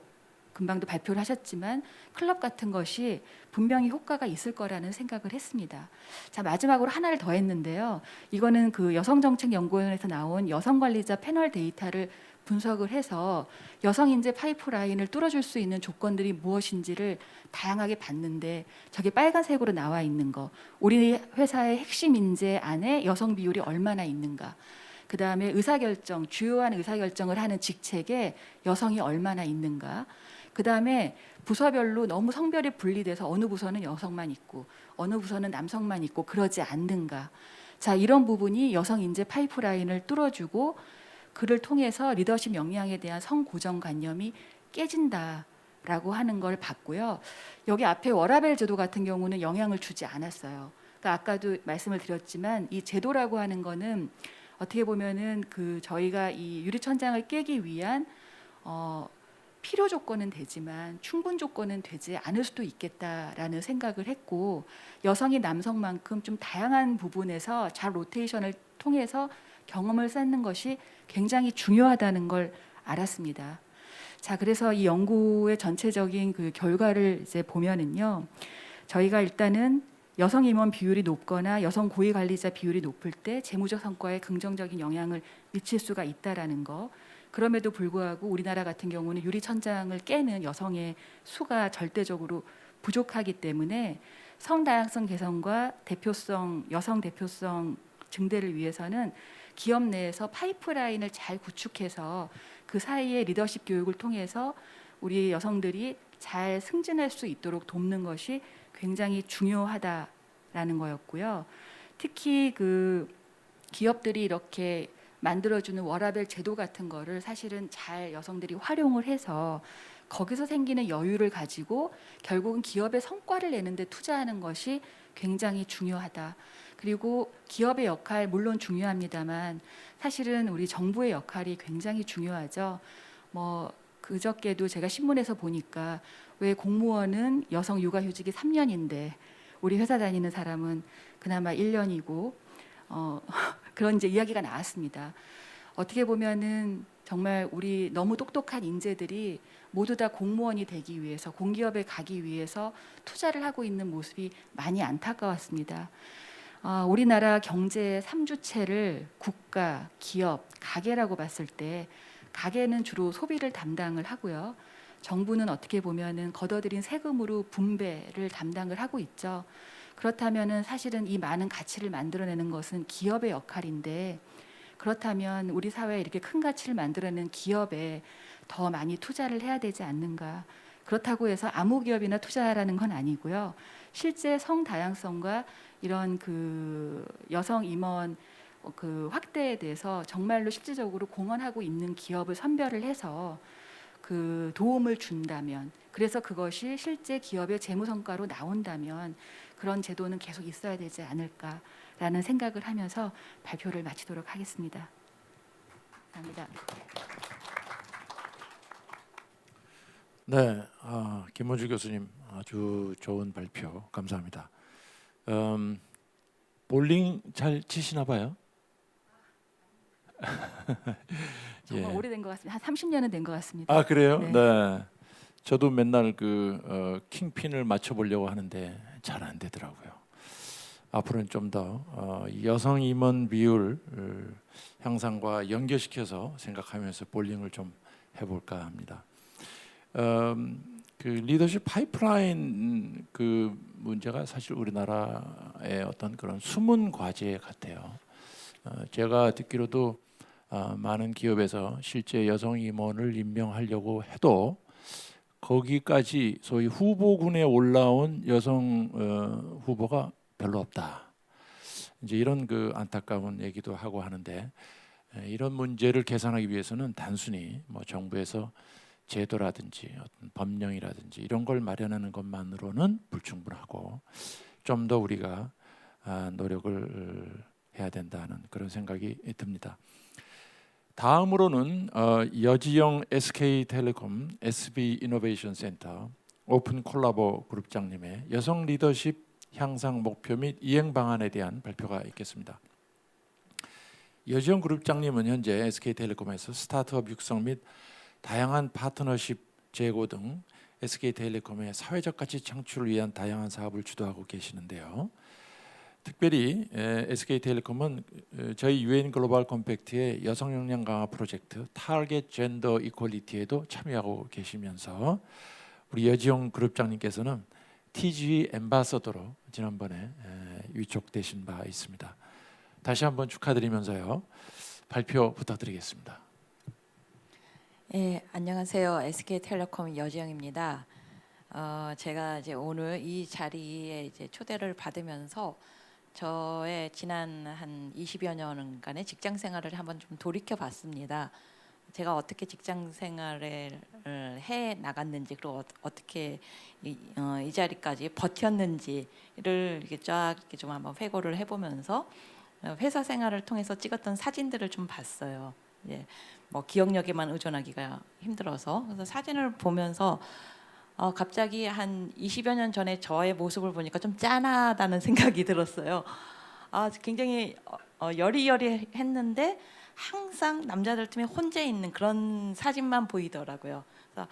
금방도 발표를 하셨지만 클럽 같은 것이 분명히 효과가 있을 거라는 생각을 했습니다. 자, 마지막으로 하나를 더 했는데요. 이거는 그 여성정책연구원에서 나온 여성관리자 패널 데이터를 분석을 해서 여성인재 파이프라인을 뚫어줄 수 있는 조건들이 무엇인지를 다양하게 봤는데 저게 빨간색으로 나와 있는 거, 우리 회사의 핵심 인재 안에 여성 비율이 얼마나 있는가, 그 다음에 의사결정, 주요한 의사결정을 하는 직책에 여성이 얼마나 있는가, 그 다음에 부서별로 너무 성별이 분리돼서 어느 부서는 여성만 있고 어느 부서는 남성만 있고 그러지 않는가. 자, 이런 부분이 여성 인재 파이프라인을 뚫어주고 그를 통해서 리더십 역량에 대한 성고정관념이 깨진다라고 하는 걸 봤고요. 여기 앞에 워라밸 제도 같은 경우는 영향을 주지 않았어요. 그러니까 아까도 말씀을 드렸지만 이 제도라고 하는 거는 어떻게 보면은 그 저희가 이 유리천장을 깨기 위한 필요 조건은 되지만 충분 조건은 되지 않을 수도 있겠다라는 생각을 했고 여성이 남성만큼 좀 다양한 부분에서 잘 로테이션을 통해서 경험을 쌓는 것이 굉장히 중요하다는 걸 알았습니다. 자, 그래서 이 연구의 전체적인 그 결과를 이제 보면은요, 저희가 일단은 여성 임원 비율이 높거나 여성 고위 관리자 비율이 높을 때 재무적 성과에 긍정적인 영향을 미칠 수가 있다라는 거. 그럼에도 불구하고 우리나라 같은 경우는 유리천장을 깨는 여성의 수가 절대적으로 부족하기 때문에 성다양성 개선과 여성 대표성 증대를 위해서는 기업 내에서 파이프라인을 잘 구축해서 그 사이에 리더십 교육을 통해서 우리 여성들이 잘 승진할 수 있도록 돕는 것이 굉장히 중요하다라는 거였고요. 특히 그 기업들이 이렇게 만들어주는 워라밸 제도 같은 거를 사실은 잘 여성들이 활용을 해서 거기서 생기는 여유를 가지고 결국은 기업의 성과를 내는데 투자하는 것이 굉장히 중요하다. 그리고 기업의 역할 물론 중요합니다만 사실은 우리 정부의 역할이 굉장히 중요하죠. 뭐 그저께도 제가 신문에서 보니까 왜 공무원은 여성 육아휴직이 3년인데 우리 회사 다니는 사람은 그나마 1년이고 그런 이제 이야기가 나왔습니다. 어떻게 보면은 정말 우리 너무 똑똑한 인재들이 모두 다 공무원이 되기 위해서 공기업에 가기 위해서 투자를 하고 있는 모습이 많이 안타까웠습니다. 우리나라 경제의 3주체를 국가, 기업, 가계라고 봤을 때 가계는 주로 소비를 담당을 하고요. 정부는 어떻게 보면은 걷어들인 세금으로 분배를 담당을 하고 있죠. 그렇다면은 사실은 이 많은 가치를 만들어내는 것은 기업의 역할인데, 그렇다면 우리 사회에 이렇게 큰 가치를 만들어내는 기업에 더 많이 투자를 해야 되지 않는가. 그렇다고 해서 아무 기업이나 투자하라는 건 아니고요. 실제 성다양성과 이런 그 여성 임원 그 확대에 대해서 정말로 실질적으로 공헌하고 있는 기업을 선별을 해서 그 도움을 준다면, 그래서 그것이 실제 기업의 재무 성과로 나온다면 그런 제도는 계속 있어야 되지 않을까라는 생각을 하면서 발표를 마치도록 하겠습니다. 감사합니다. 네, 김문주 교수님 아주 좋은 발표 감사합니다. 볼링 잘 치시나 봐요? 정말 예. 오래된 것 같습니다. 한 30년은 된 것 같습니다. 아 그래요? 네. 네. 저도 맨날 그 킹핀을 맞춰보려고 하는데 잘 안 되더라고요. 앞으로는 좀 더 여성 임원 비율 향상과 연결시켜서 생각하면서 볼링을 좀 해볼까 합니다. 그 리더십 파이프라인 그 문제가 사실 우리나라의 어떤 그런 숨은 과제 같아요. 제가 듣기로도 많은 기업에서 실제 여성 임원을 임명하려고 해도 거기까지 소위 후보군에 올라온 여성 후보가 별로 없다. 이제 이런 그 안타까운 얘기도 하고 하는데, 이런 문제를 개선하기 위해서는 단순히 뭐 정부에서 제도라든지 어떤 법령이라든지 이런 걸 마련하는 것만으로는 불충분하고 좀 더 우리가 노력을 해야 된다는 그런 생각이 듭니다. 다음으로는 여지영 SK텔레콤 SB 이노베이션 센터 오픈 콜라보 그룹장님의 여성 리더십 향상 목표 및 이행 방안에 대한 발표가 있겠습니다. 여지영 그룹장님은 현재 SK텔레콤에서 스타트업 육성 및 다양한 파트너십 제고 등 SK텔레콤의 사회적 가치 창출을 위한 다양한 사업을 주도하고 계시는데요. 특별히 SK텔레콤은 저희 UN 글로벌 컴팩트의 여성 역량 강화 프로젝트 타겟 젠더 이퀄리티에도 참여하고 계시면서 우리 여지용 그룹장님께서는 TG 앰바서더로 지난번에 위촉되신 바 있습니다. 다시 한번 축하드리면서요. 발표 부탁드리겠습니다. 네, 안녕하세요. SK텔레콤 여지영입니다. 제가 이제 오늘 이 자리에 이제 초대를 받으면서 저의 지난 한 20여 년간의 직장 생활을 한번 좀 돌이켜 봤습니다. 제가 어떻게 직장 생활을 해 나갔는지, 그리고 어떻게 이 자리까지 버텼는지를 이렇게 쫙 이렇게 좀 한번 회고를 해보면서 회사 생활을 통해서 찍었던 사진들을 좀 봤어요. 예, 뭐 기억력에만 의존하기가 힘들어서. 그래서 사진을 보면서 갑자기 한 20여 년 전에 저의 모습을 보니까 좀 짠하다는 생각이 들었어요. 굉장히 여리여리했는데 항상 남자들 틈에 혼자 있는 그런 사진만 보이더라고요. 그래서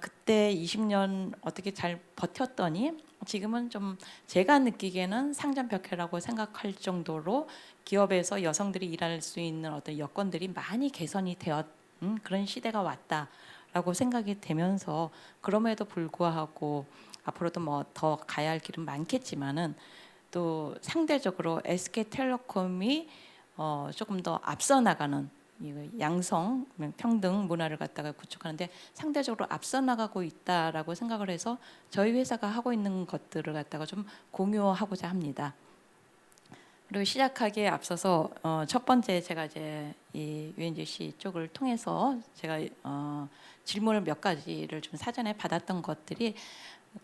그때 20년 어떻게 잘 버텼더니 지금은 좀 제가 느끼기에는 상전벽해라고 생각할 정도로 기업에서 여성들이 일할 수 있는 어떤 여건들이 많이 개선이 되었 그런 시대가 왔다라고 생각이 되면서, 그럼에도 불구하고 앞으로도 뭐 더 가야 할 길은 많겠지만은 또 상대적으로 SK텔레콤이 조금 더 앞서 나가는 양성 평등 문화를 갖다가 구축하는데 상대적으로 앞서 나가고 있다라고 생각을 해서 저희 회사가 하고 있는 것들을 갖다가 좀 공유하고자 합니다. 그리고 시작하기에 앞서서 첫 번째 제가 이제 이 UNGC 쪽을 통해서 제가 질문을 몇 가지를 좀 사전에 받았던 것들이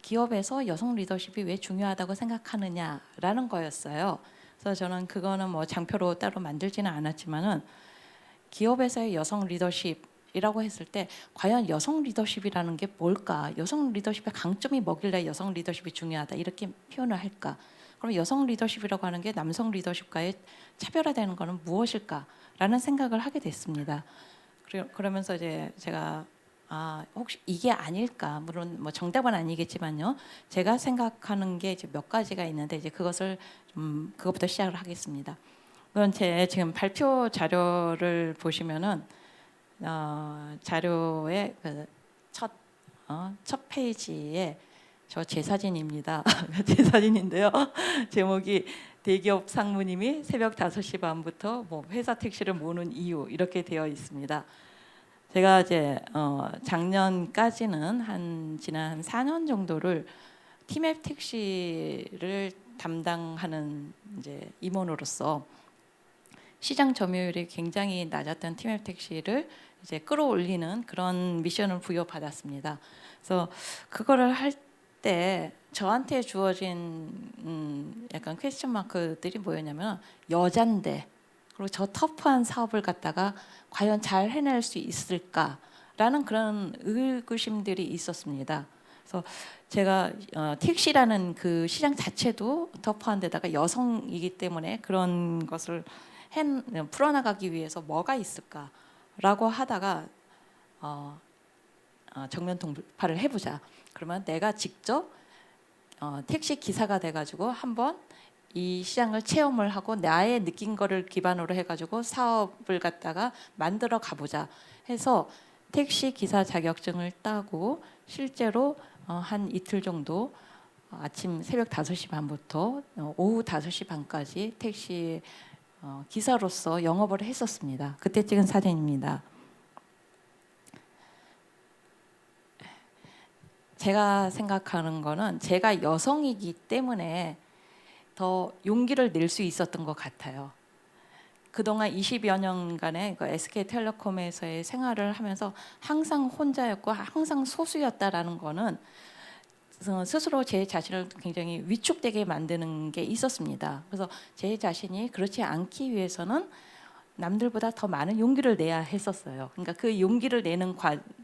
기업에서 여성 리더십이 왜 중요하다고 생각하느냐라는 거였어요. 그래서 저는 그거는 뭐 장표로 따로 만들지는 않았지만은 기업에서의 여성 리더십이라고 했을 때 과연 여성 리더십이라는 게 뭘까? 여성 리더십의 강점이 뭐길래 여성 리더십이 중요하다 이렇게 표현을 할까? 그럼 여성 리더십이라고 하는 게 남성 리더십과의 차별화되는 것은 무엇일까라는 생각을 하게 됐습니다. 그러면서 이제 제가 혹시 이게 아닐까? 물론 뭐 정답은 아니겠지만요. 제가 생각하는 게 이제 몇 가지가 있는데 이제 그것을 좀 그것부터 시작을 하겠습니다. 그건 제 지금 발표 자료를 보시면은 자료의 그 첫 첫 페이지에 제 사진입니다. 제 사진인데요. 제목이 대기업 상무님이 새벽 5시 반부터 뭐 회사 택시를 모는 이유 이렇게 되어 있습니다. 제가 이제 작년까지는 지난 한 4년 정도를 티맵 택시를 담당하는 이제 임원으로서 시장 점유율이 굉장히 낮았던 티맵 택시를 이제 끌어올리는 그런 미션을 부여받았습니다. 그래서 그거를 할 때 저한테 주어진 약간 퀘스천 마크들이 뭐였냐면 여잔데 그리고 저 터프한 사업을 갖다가 과연 잘 해낼 수 있을까라는 그런 의구심들이 있었습니다. 그래서 제가 택시라는 그 시장 자체도 터프한 데다가 여성이기 때문에 그런 것을 풀어나가기 위해서 뭐가 있을까라고 하다가 정면 돌파를 해보자. 그러면 내가 직접 택시 기사가 돼가지고 한번 이 시장을 체험을 하고 나의 느낀 거를 기반으로 해가지고 사업을 갖다가 만들어 가보자 해서 택시 기사 자격증을 따고 실제로 한 이틀 정도 아침 새벽 5시 반부터 오후 5시 반까지 택시 기사로서 영업을 했었습니다. 그때 찍은 사진입니다. 제가 생각하는 거는 제가 여성이기 때문에 더 용기를 낼 수 있었던 것 같아요. 그동안 20여 년간의 SK텔레콤에서의 생활을 하면서 항상 혼자였고 항상 소수였다라는 거는 스스로 제 자신을 굉장히 위축되게 만드는 게 있었습니다. 그래서 제 자신이 그렇지 않기 위해서는 남들보다 더 많은 용기를 내야 했었어요. 그러니까 그 용기를 내는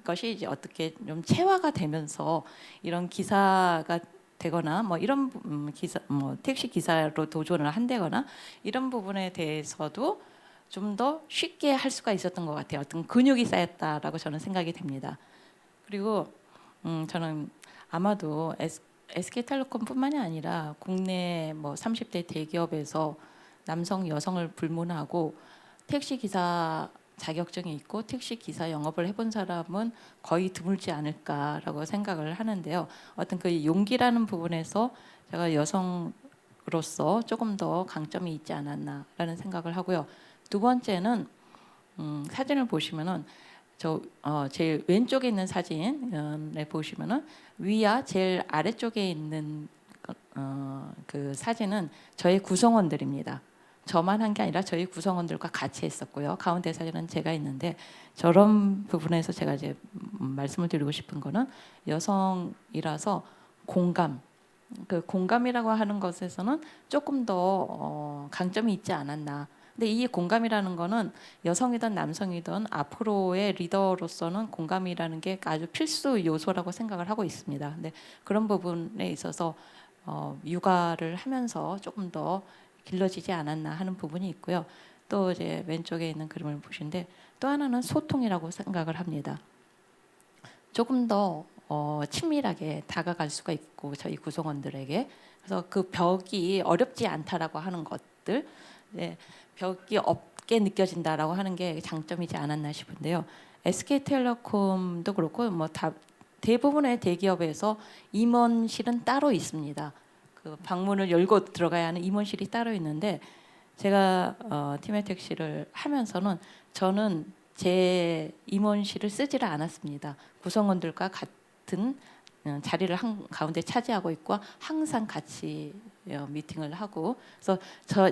것이 이제 어떻게 좀 체화가 되면서 이런 기사가 되거나 뭐 이런 기사 뭐 택시 기사로 도전을 한다거나 이런 부분에 대해서도 좀 더 쉽게 할 수가 있었던 것 같아요. 어떤 근육이 쌓였다라고 저는 생각이 됩니다. 그리고 저는 아마도 SK텔레콤뿐만이 아니라 국내 뭐 30대 대기업에서 남성 여성을 불문하고 택시 기사 자격증이 있고 택시 기사 영업을 해본 사람은 거의 드물지 않을까라고 생각을 하는데요. 어떤 그 용기라는 부분에서 제가 여성으로서 조금 더 강점이 있지 않았나라는 생각을 하고요. 두 번째는 사진을 보시면은 제일 왼쪽에 있는 사진에 보시면은 위와 제일 아래쪽에 있는 그 사진은 저의 구성원들입니다. 저만 한 게 아니라 저희 구성원들과 같이 했었고요. 가운데 사진은 제가 있는데 저런 부분에서 제가 이제 말씀을 드리고 싶은 거는 여성이라서 그 공감이라고 하는 것에서는 조금 더 강점이 있지 않았나. 근데 이 공감이라는 거는 여성이든 남성이든 앞으로의 리더로서는 공감이라는 게 아주 필수 요소라고 생각을 하고 있습니다. 근데 그런 부분에 있어서 육아를 하면서 조금 더 길러지지 않았나 하는 부분이 있고요. 또 이제 왼쪽에 있는 그림을 보시는데 또 하나는 소통이라고 생각을 합니다. 조금 더 친밀하게 다가갈 수가 있고 저희 구성원들에게 그래서 그 벽이 어렵지 않다라고 하는 것들, 벽이 없게 느껴진다라고 하는 게 장점이지 않았나 싶은데요. SK텔레콤도 그렇고 뭐 대부분의 대기업에서 임원실은 따로 있습니다. 그 방문을 열고 들어가야 하는 임원실이 따로 있는데 제가 티맵 택시를 하면서는 저는 제 임원실을 쓰지를 않았습니다. 구성원들과 같은 자리를 가운데 차지하고 있고 항상 같이 미팅을 하고 그래서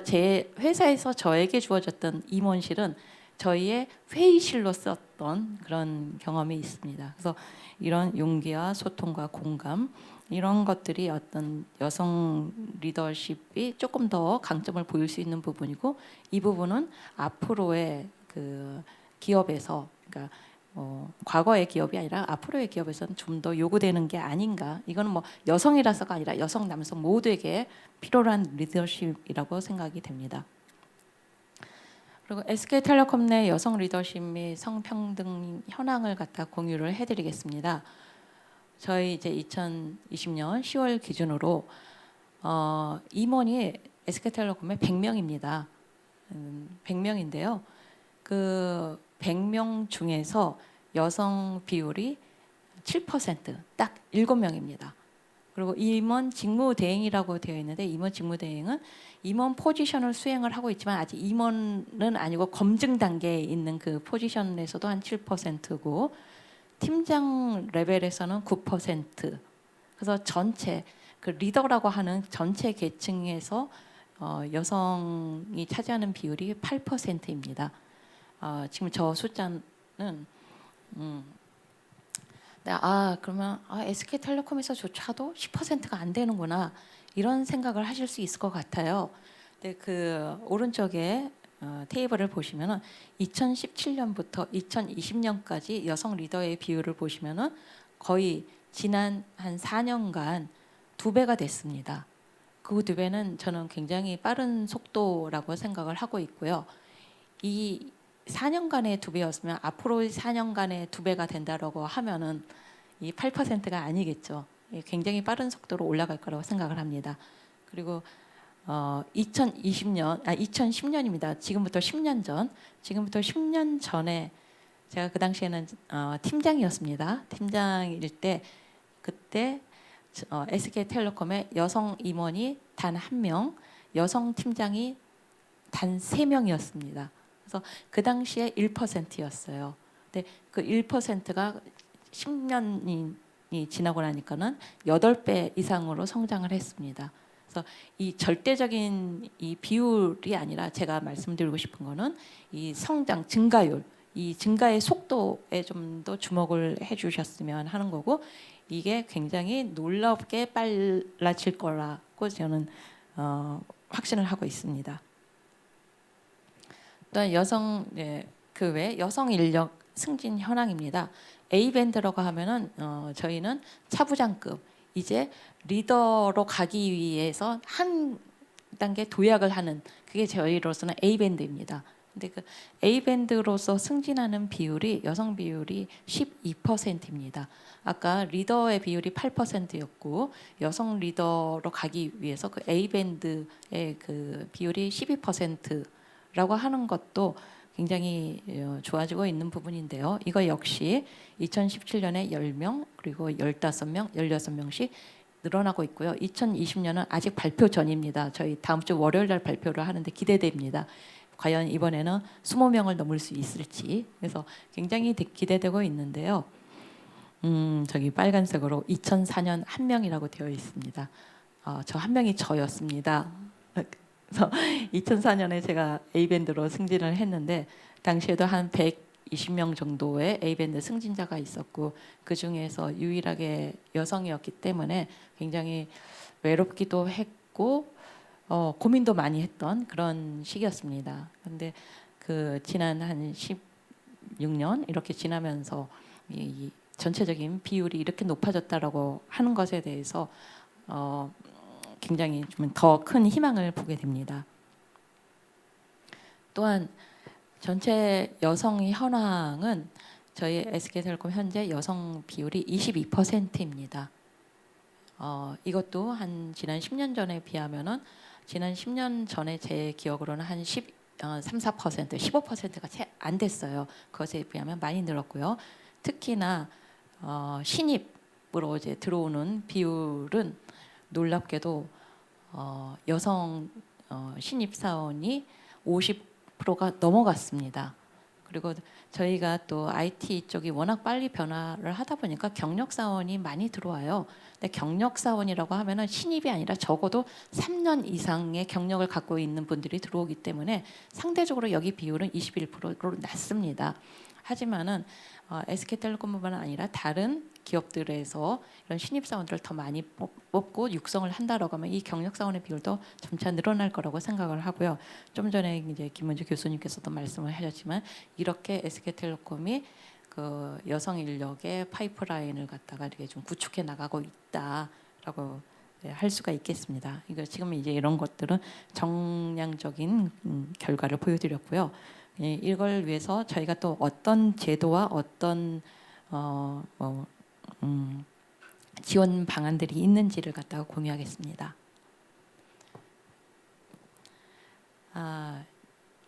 제 회사에서 저에게 주어졌던 임원실은 저희의 회의실로 썼던 그런 경험이 있습니다. 그래서 이런 용기와 소통과 공감 이런 것들이 어떤 여성 리더십이 조금 더 강점을 보일 수 있는 부분이고 이 부분은 앞으로의 그 기업에서 그러니까 과거의 기업이 아니라 앞으로의 기업에서는 좀 더 요구되는 게 아닌가. 이거는 뭐 여성이라서가 아니라 여성, 남성 모두에게 필요한 리더십이라고 생각이 됩니다. 그리고 SK텔레콤 내 여성 리더십 및 성평등 현황을 갖다 공유를 해드리겠습니다. 저희 이제 2020년 10월 기준으로 임원이 SK텔레콤에 100명입니다. 100명인데요. 그 100명 중에서 여성 비율이 7%딱 7명입니다. 그리고 임원 직무대행이라고 되어 있는데 임원 직무대행은 임원 포지션을 수행을 하고 있지만 아직 임원은 아니고 검증 단계에 있는 그 포지션에서도 한 7%고 팀장 레벨에서는 9%. 그래서 전체 그 리더라고 하는 전체 계층에서 여성이 차지하는 비율이 8%입니다. 지금 저 숫자는 그러면 SK텔레콤에서조차도 10%가 안 되는구나 이런 생각을 하실 수 있을 것 같아요. 근데 그 오른쪽에 테이블을 보시면은 2017년부터 2020년까지 여성 리더의 비율을 보시면은 거의 지난 한 4년간 2배가 됐습니다. 그 2배는 저는 굉장히 빠른 속도라고 생각을 하고 있고요. 이 4년간의 2배였으면 앞으로 4년간의 2배가 된다라고 하면은 이 8%가 아니겠죠. 굉장히 빠른 속도로 올라갈 거라고 생각을 합니다. 그리고 2010년입니다. 지금부터 10년 전에 제가 그 당시에는 팀장이었습니다. 팀장일 때 그때 SK텔레콤의 여성 임원이 단 1명, 여성 팀장이 단 3명이었습니다. 그래서 그 당시에 1%였어요. 근데 그 1%가 10년이 지나고 나니까는 8배 이상으로 성장을 했습니다. 그래서 이 절대적인 이 비율이 아니라 제가 말씀드리고 싶은 거는 이 성장 증가율, 이 증가의 속도에 좀 더 주목을 해주셨으면 하는 거고 이게 굉장히 놀랍게 빨라질 거라고 저는 확신을 하고 있습니다. 또한 그 외 여성 인력 승진 현황입니다. A 밴드라고 하면은 저희는 차부장급 이제 리더로 가기 위해서 한 단계 도약을 하는 그게 저희로서는 A 밴드입니다. 근데 그 A 밴드로서 승진하는 비율이 여성 비율이 12%입니다. 아까 리더의 비율이 8%였고 여성 리더로 가기 위해서 그 A 밴드의 그 비율이 12%라고 하는 것도 굉장히 좋아지고 있는 부분인데요. 이거 역시 2017년에 10명 그리고 15명, 16명씩 늘어나고 있고요. 2020년은 아직 발표 전입니다. 저희 다음 주 월요일 날 발표를 하는데 기대됩니다. 과연 이번에는 20명을 넘을 수 있을지 그래서 굉장히 기대되고 있는데요. 저기 빨간색으로 2004년 1명이라고 되어 있습니다. 저 1명이 저였습니다. 그래서 2004년에 제가 A밴드로 승진을 했는데 당시에도 한 120명 정도의 A밴드 승진자가 있었고 그 중에서 유일하게 여성이었기 때문에 굉장히 외롭기도 했고 고민도 많이 했던 그런 시기였습니다. 그런데 그 지난 한 16년 이렇게 지나면서 이 전체적인 비율이 이렇게 높아졌다라고 하는 것에 대해서 굉장히 좀 더 큰 희망을 보게 됩니다. 또한 전체 여성 현황은 저희 SK텔레콤 현재 여성 비율이 22%입니다. 이것도 한 지난 10년 전에 비하면은 지난 10년 전에 제 기억으로는 한 3-4%, 15%가 채 안 됐어요. 그것에 비하면 많이 늘었고요. 특히나 신입으로 이제 들어오는 비율은 놀랍게도 여성 신입 사원이 50%가 넘어갔습니다. 그리고 저희가 또 IT 쪽이 워낙 빨리 변화를 하다 보니까 경력 사원이 많이 들어와요. 근데 경력 사원이라고 하면은 신입이 아니라 적어도 3년 이상의 경력을 갖고 있는 분들이 들어오기 때문에 상대적으로 여기 비율은 21%로 낮습니다. 하지만은 SK텔레콤뿐만 아니라 다른 기업들에서 이런 신입 사원들을 더 많이 뽑고 육성을 한다라고 하면 이 경력 사원의 비율도 점차 늘어날 거라고 생각을 하고요. 좀 전에 이제 김문주 교수님께서도 말씀을 하셨지만 이렇게 SK텔레콤이 그 여성 인력의 파이프라인을 갖다가 이렇게 좀 구축해 나가고 있다라고 할 수가 있겠습니다. 이거 지금 이제 이런 것들은 정량적인 결과를 보여드렸고요. 이걸 위해서 저희가 또 어떤 제도와 어떤 지원 방안들이 있는지를 갖다가 공유하겠습니다.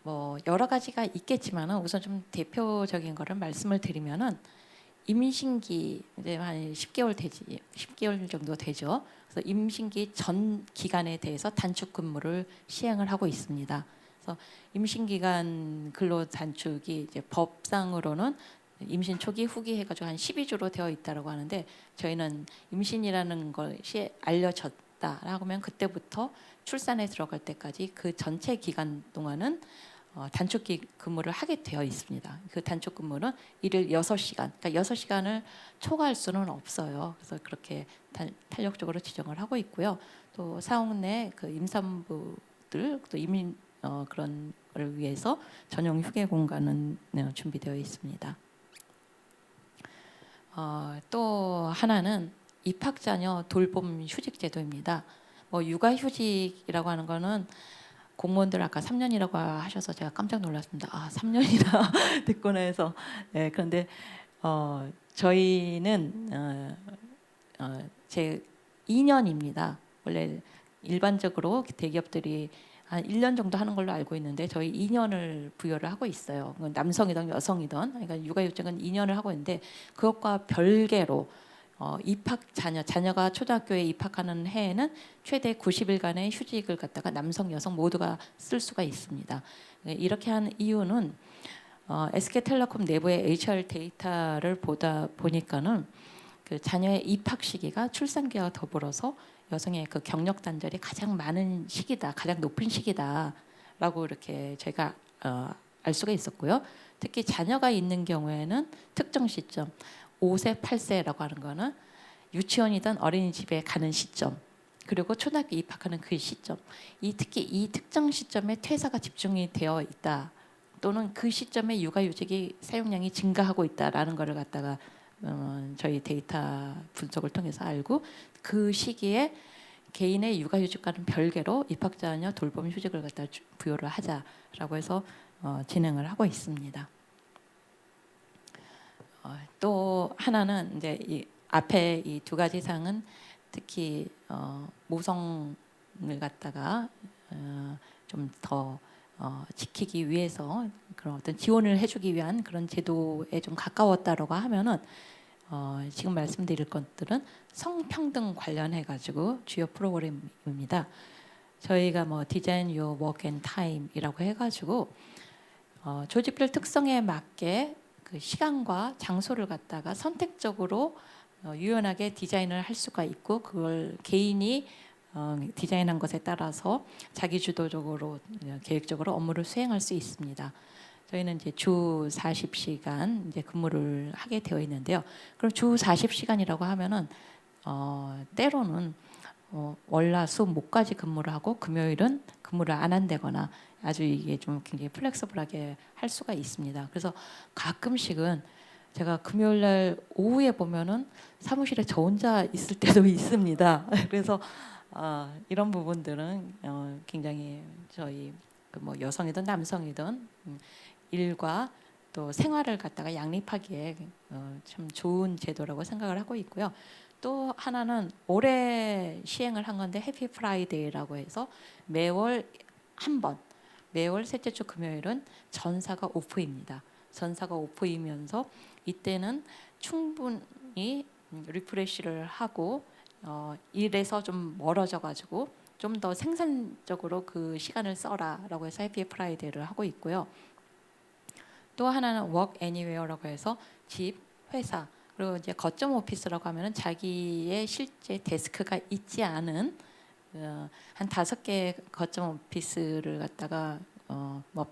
뭐 여러 가지가 있겠지만은 우선 좀 대표적인 거를 말씀을 드리면은 임신기 이제 한 10개월 정도 되죠. 그래서 임신기 전 기간에 대해서 단축 근무를 시행을 하고 있습니다. 그래서 임신 기간 근로 단축이 이제 법상으로는 임신 초기 후기 해가지고 한 12주로 되어 있다라고 하는데 저희는 임신이라는 것이 알려졌다라고 하면 그때부터 출산에 들어갈 때까지 그 전체 기간 동안은 단축 근무를 하게 되어 있습니다. 그 단축 근무는 일일 6시간, 그러니까 6시간을 초과할 수는 없어요. 그래서 그렇게 탄력적으로 지정을 하고 있고요. 또 사옥 내 그 임산부들 또 이민 그런 걸 위해서 전용 휴게 공간은 준비되어 있습니다. 또 하나는 입학자녀 돌봄 휴직 제도입니다. 뭐 육아휴직이라고 하는 거는 공무원들 아까 3년이라고 하셔서 제가 깜짝 놀랐습니다. 3년이나 듣고 나서 그런데 저희는 제 2년입니다. 원래 일반적으로 대기업들이 한 1년 정도 하는 걸로 알고 있는데 저희 2년을 부여를 하고 있어요. 남성이든 여성이든 그러니까 육아휴직은 2년을 하고 있는데 그것과 별개로 자녀가 초등학교에 입학하는 해에는 최대 90일간의 휴직을 갖다가 남성, 여성 모두가 쓸 수가 있습니다. 이렇게 한 이유는 SK텔레콤 내부의 HR 데이터를 보다 보니까는 그 자녀의 입학 시기가 출산기와 더불어서 여성의 그 경력 단절이 가장 많은 시기다, 가장 높은 시기다라고 이렇게 제가 알 수가 있었고요. 특히 자녀가 있는 경우에는 특정 시점 5세, 8세라고 하는 거는 유치원이든 어린이집에 가는 시점 그리고 초등학교 입학하는 그 시점 특히 이 특정 시점에 퇴사가 집중이 되어 있다 또는 그 시점에 육아휴직이 사용량이 증가하고 있다라는 거를 갖다가 저희 데이터 분석을 통해서 알고 그 시기에 개인의 육아휴직과는 별개로 입학자녀 돌봄 휴직을 갖다 부여를 하자라고 해서 진행을 하고 있습니다. 또 하나는 이제 이 앞에 이 두 가지 사항은 특히 모성을 갖다가 좀 더 지키기 위해서 그런 어떤 지원을 해주기 위한 그런 제도에 좀 가까웠다라고 하면은 지금 말씀드릴 것들은 성평등 관련해 가지고 주요 프로그램입니다. 저희가 뭐 디자인 유어 워크 앤 타임이라고 해가지고 조직별 특성에 맞게 그 시간과 장소를 갖다가 선택적으로 유연하게 디자인을 할 수가 있고 그걸 개인이 디자인한 것에 따라서 자기 주도적으로 계획적으로 업무를 수행할 수 있습니다. 저희는 이제 주 40시간 이제 근무를 하게 되어 있는데요. 그럼 주 40시간이라고 하면은 때로는 월화수 목까지 근무를 하고 금요일은 근무를 안 한다거나 아주 이게 좀 굉장히 플렉서블하게 할 수가 있습니다. 그래서 가끔씩은 제가 금요일 날 오후에 보면은 사무실에 저 혼자 있을 때도 있습니다. 그래서 이런 부분들은 굉장히 저희 뭐 여성이든 남성이든 일과 또 생활을 갖다가 양립하기에 참 좋은 제도라고 생각을 하고 있고요. 또 하나는 올해 시행을 한 건데 해피 프라이데이라고 해서 매월 한 번, 매월 셋째 주 금요일은 전사가 오프입니다. 전사가 오프이면서 이때는 충분히 리프레시를 하고 일에서 좀 멀어져 가지고 좀 더 생산적으로 그 시간을 써라라고 해서 해피 프라이데이를 하고 있고요. 또 하나는 work anywhere라고 해서 집, 회사 그리고 이제 거점 오피스라고 하면은 자기의 실제 데스크가 있지 않은 한 5개 거점 오피스를 갖다가 뭐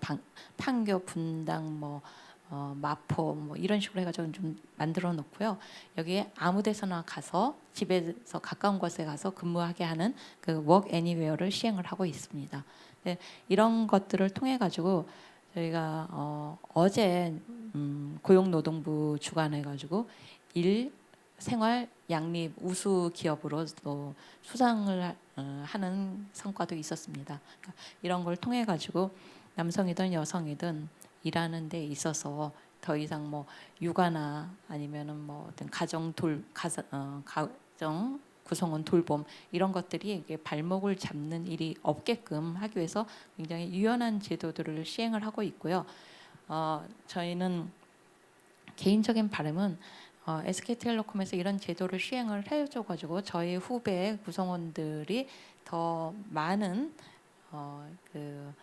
판교, 분당, 뭐 마포 뭐 이런 식으로 해가지고 좀 만들어 놓고요. 여기에 아무 데서나 가서 집에서 가까운 곳에 가서 근무하게 하는 그 work anywhere를 시행을 하고 있습니다. 네, 이런 것들을 통해 가지고 저희가 어제 고용노동부 주관해가지고 일, 생활, 양립 우수 기업으로 또 수상을 하는 성과도 있었습니다. 그러니까 이런 걸 통해 가지고 남성이든 여성이든 일하는 데 있어서 더 이상 뭐 육아나 아니면은 뭐 어떤 가정 구성원 돌봄 이런 것들이 이게 발목을 잡는 일이 없게끔 하기 위해서 굉장히 유연한 제도들을 시행을 하고 있고요. 저희는 개인적인 바람은 SK텔레콤에서 이런 제도를 시행을 해줘가지고 저희 후배 구성원들이 더 많은 그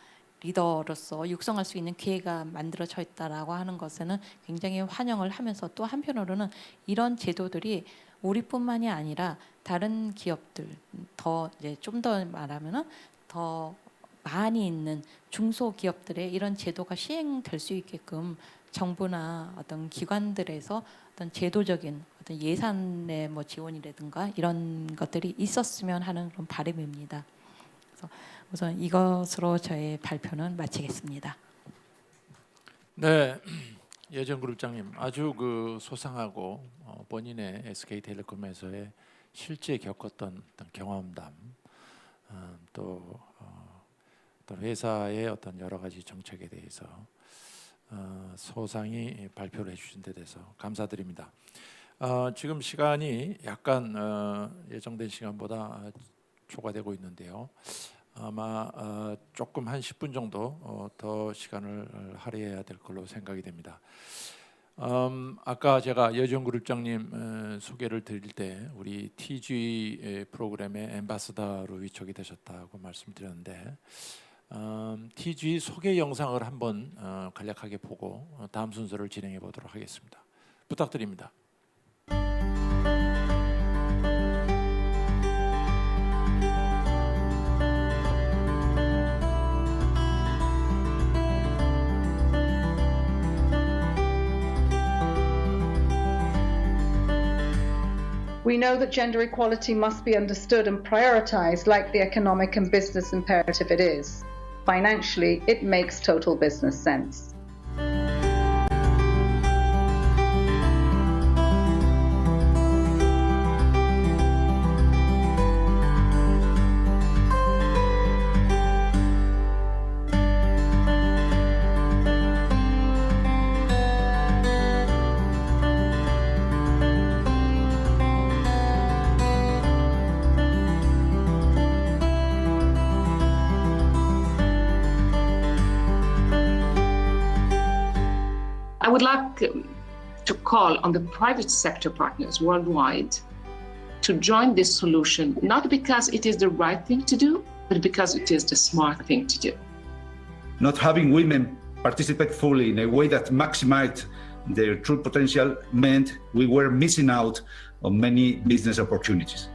리더로서 육성할 수 있는 기회가 만들어져 있다라고 하는 것에는 굉장히 환영을 하면서 또 한편으로는 이런 제도들이 우리뿐만이 아니라 다른 기업들 더 이제 좀 더 말하면은 더 많이 있는 중소기업들의 이런 제도가 시행될 수 있게끔 정부나 어떤 기관들에서 어떤 제도적인 어떤 예산의 뭐 지원이라든가 이런 것들이 있었으면 하는 그런 바람입니다. 그래서 우선 이것으로 저의 발표는 마치겠습니다. 네, 예전그룹장님 아주 그 소상하고 본인의 SK텔레콤에서의 실제 겪었던 어떤 경험담, 또 회사의 어떤 여러 가지 정책에 대해서 소상히 발표를 해주신 데 대해서 감사드립니다. 지금 시간이 약간 예정된 시간보다 초과되고 있는데요. 아마 조금 한 10분 정도 더 시간을 할애해야 될 걸로 생각이 됩니다. 아까 제가 여정그룹장님 소개를 드릴 때 우리 TG 프로그램의 엠바서더로 위촉이 되셨다고 말씀드렸는데 TG 소개 영상을 한번 간략하게 보고 다음 순서를 진행해 보도록 하겠습니다. 부탁드립니다. We know that gender equality must be understood and prioritized like the economic and business imperative it is. Financially, it makes total business sense. I would like to call on the private sector partners worldwide to join this solution, not because it is the right thing to do, but because it is the smart thing to do. Not having women participate fully in a way that maximized their true potential meant we were missing out on many business opportunities.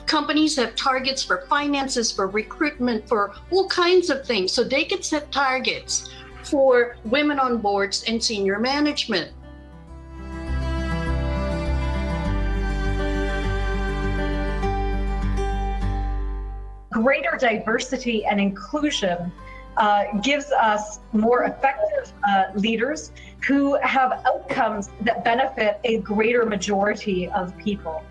Companies have targets for finances, for recruitment, for all kinds of things. So they can set targets for women on boards and senior management. Greater diversity and inclusion gives us more effective leaders who have outcomes that benefit a greater majority of people.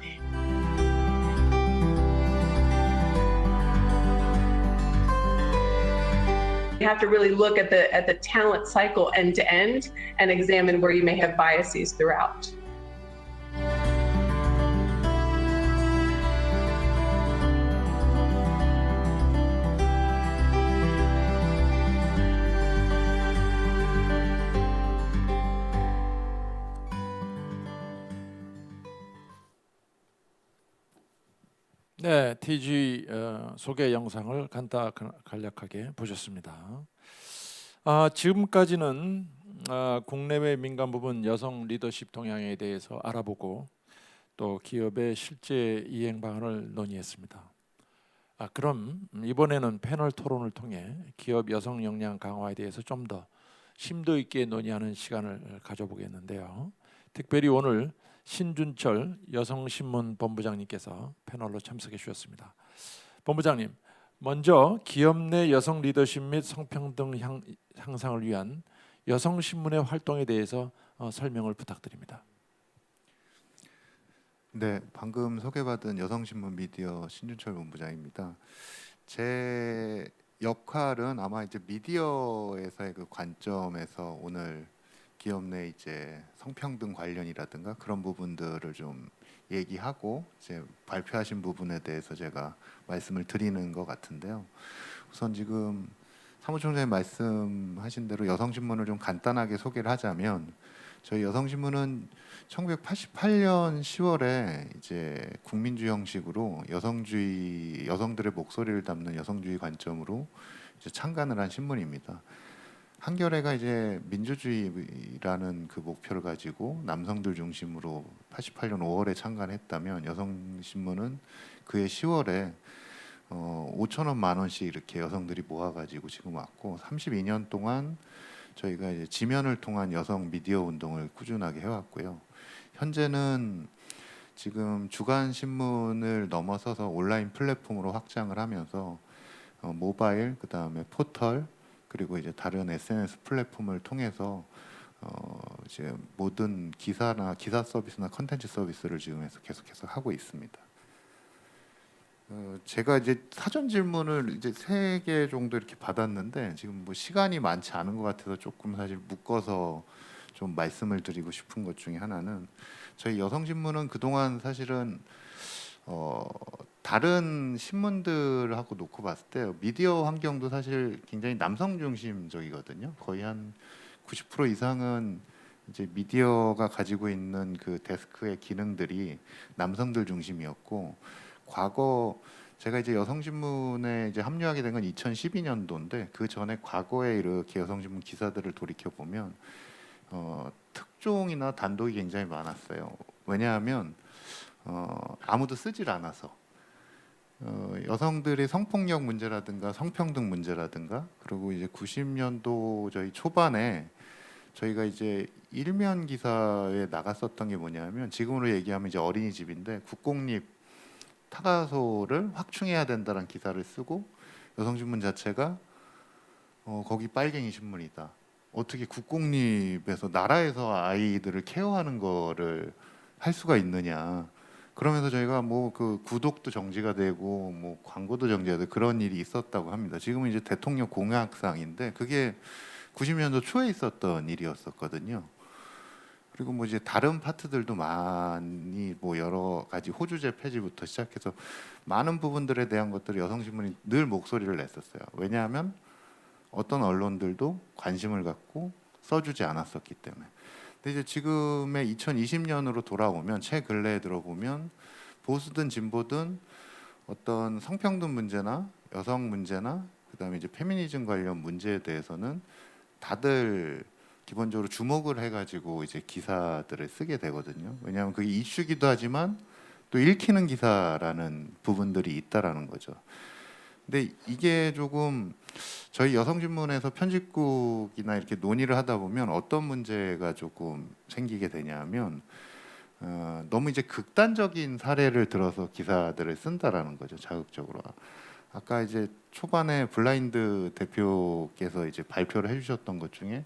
You have to really look at the talent cycle end to end and examine where you may have biases throughout. 네, TG 소개 영상을 간략하게 보셨습니다. 지금까지는 국내외 민간 부분 여성 리더십 동향에 대해서 알아보고 또 기업의 실제 이행 방안을 논의했습니다. 그럼 이번에는 패널 토론을 통해 기업 여성 역량 강화에 대해서 좀 더 심도 있게 논의하는 시간을 가져보겠는데요. 특별히 오늘 신준철 여성신문 본부장님께서 패널로 참석해 주셨습니다. 본부장님, 먼저 기업 내 여성 리더십 및 성평등 향상을 위한 여성신문의 활동에 대해서 설명을 부탁드립니다. 네, 방금 소개받은 여성신문 미디어 신준철 본부장입니다. 제 역할은 아마 이제 미디어에서의 그 관점에서 오늘 기업 내 이제 성평등 관련이라든가 그런 부분들을 좀 얘기하고 이제 발표하신 부분에 대해서 제가 말씀을 드리는 것 같은데요. 우선 지금 사무총장님 말씀하신 대로 여성신문을 좀 간단하게 소개를 하자면 저희 여성신문은 1988년 10월에 이제 국민주의 형식으로 여성들의 목소리를 담는 여성주의 관점으로 이제 창간을 한 신문입니다. 한겨레가 이제 민주주의라는 그 목표를 가지고 남성들 중심으로 88년 5월에 창간했다면 여성신문은 그해 10월에 5천원 만 원씩 이렇게 여성들이 모아가지고 지금 왔고 32년 동안 저희가 이제 지면을 통한 여성 미디어 운동을 꾸준하게 해왔고요. 현재는 지금 주간 신문을 넘어서서 온라인 플랫폼으로 확장을 하면서 모바일, 그 다음에 포털, 그리고 이제 다른 SNS 플랫폼을 통해서 이제 모든 기사나 기사 서비스나 컨텐츠 서비스를 지금 계속해서 하고 있습니다. 제가 이제 사전 질문을 이제 3개 정도 이렇게 받았는데 지금 뭐 시간이 많지 않은 것 같아서 조금 사실 묶어서 좀 말씀을 드리고 싶은 것 중에 하나는 저희 여성신문은 그동안 사실은 다른 신문들하고 놓고 봤을 때 미디어 환경도 사실 굉장히 남성 중심적이거든요. 거의 한 90% 이상은 이제 미디어가 가지고 있는 그 데스크의 기능들이 남성들 중심이었고 과거 제가 이제 여성신문에 이제 합류하게 된 건 2012년도인데 그 전에 과거에 이렇게 여성신문 기사들을 돌이켜 보면 특종이나 단독이 굉장히 많았어요. 왜냐하면 아무도 쓰질 않아서 여성들의 성폭력 문제라든가 성평등 문제라든가 그리고 이제 90년도 저희 초반에 저희가 이제 일면 기사에 나갔었던 게 뭐냐면 지금으로 얘기하면 이제 어린이집인데 국공립 타가소를 확충해야 된다는 기사를 쓰고 여성신문 자체가 거기 빨갱이 신문이다. 어떻게 국공립에서 나라에서 아이들을 케어하는 거를 할 수가 있느냐. 그러면서 저희가 뭐 그 구독도 정지가 되고 뭐 광고도 정지가 되고 그런 일이 있었다고 합니다. 지금은 이제 대통령 공약상인데 그게 90년도 초에 있었던 일이었었거든요. 그리고 뭐 이제 다른 파트들도 많이 뭐 여러 가지 호주제 폐지부터 시작해서 많은 부분들에 대한 것들을 여성신문이 늘 목소리를 냈었어요. 왜냐하면 어떤 언론들도 관심을 갖고 써주지 않았었기 때문에. 근데 이제 지금의 2020년으로 돌아오면 최근래에 들어보면 보수든 진보든 어떤 성평등 문제나 여성 문제나 그다음에 이제 페미니즘 관련 문제에 대해서는 다들 기본적으로 주목을 해가지고 이제 기사들을 쓰게 되거든요. 왜냐하면 그게 이슈기도 하지만 또 읽히는 기사라는 부분들이 있다라는 거죠. 근데 이게 조금 저희 여성신문에서 편집국이나 이렇게 논의를 하다 보면 어떤 문제가 조금 생기게 되냐면 너무 이제 극단적인 사례를 들어서 기사들을 쓴다라는 거죠. 자극적으로. 아까 이제 초반에 블라인드 대표께서 이제 발표를 해주셨던 것 중에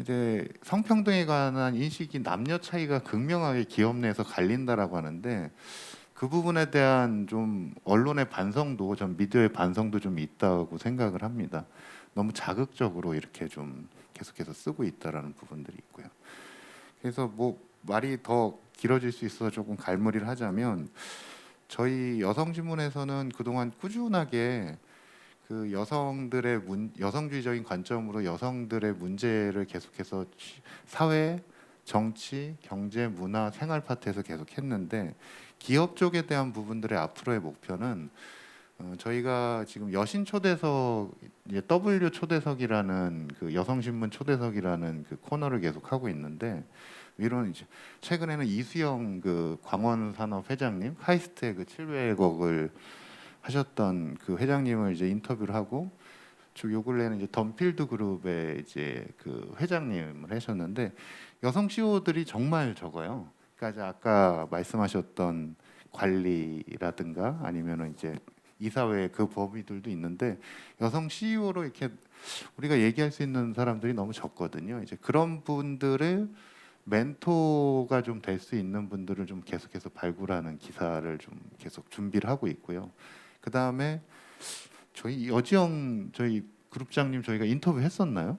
이제 성평등에 관한 인식이 남녀 차이가 극명하게 기업 내에서 갈린다라고 하는데 그 부분에 대한 좀 언론의 반성도 전 미디어의 반성도 좀 있다고 생각을 합니다. 너무 자극적으로 이렇게 좀 계속해서 쓰고 있다라는 부분들이 있고요. 그래서 뭐 말이 더 길어질 수 있어서 조금 갈무리를 하자면 저희 여성신문에서는 그동안 꾸준하게 그 여성주의적인 관점으로 여성들의 문제를 계속해서 사회, 정치, 경제, 문화, 생활 파트에서 계속 했는데 기업 쪽에 대한 부분들의 앞으로의 목표는 저희가 지금 여신 초대석, W 초대석이라는 그 여성신문 초대석이라는 그 코너를 계속 하고 있는데 이런 이제 최근에는 이수영 그 광원산업 회장님 카이스트의 그 700억을 하셨던 그 회장님을 이제 인터뷰를 하고 요 근래는 이제 덤필드 그룹의 이제 그 회장님을 하셨는데 여성 CEO들이 정말 적어요. 그러니까 아까 말씀하셨던 관리라든가 아니면은 이제 이사회 그 범위들도 있는데 여성 CEO로 이렇게 우리가 얘기할 수 있는 사람들이 너무 적거든요. 이제 그런 분들을 멘토가 좀 될 수 있는 분들을 좀 계속해서 발굴하는 기사를 좀 계속 준비를 하고 있고요. 그 다음에 저희 여지영 저희 그룹장님 저희가 인터뷰 했었나요?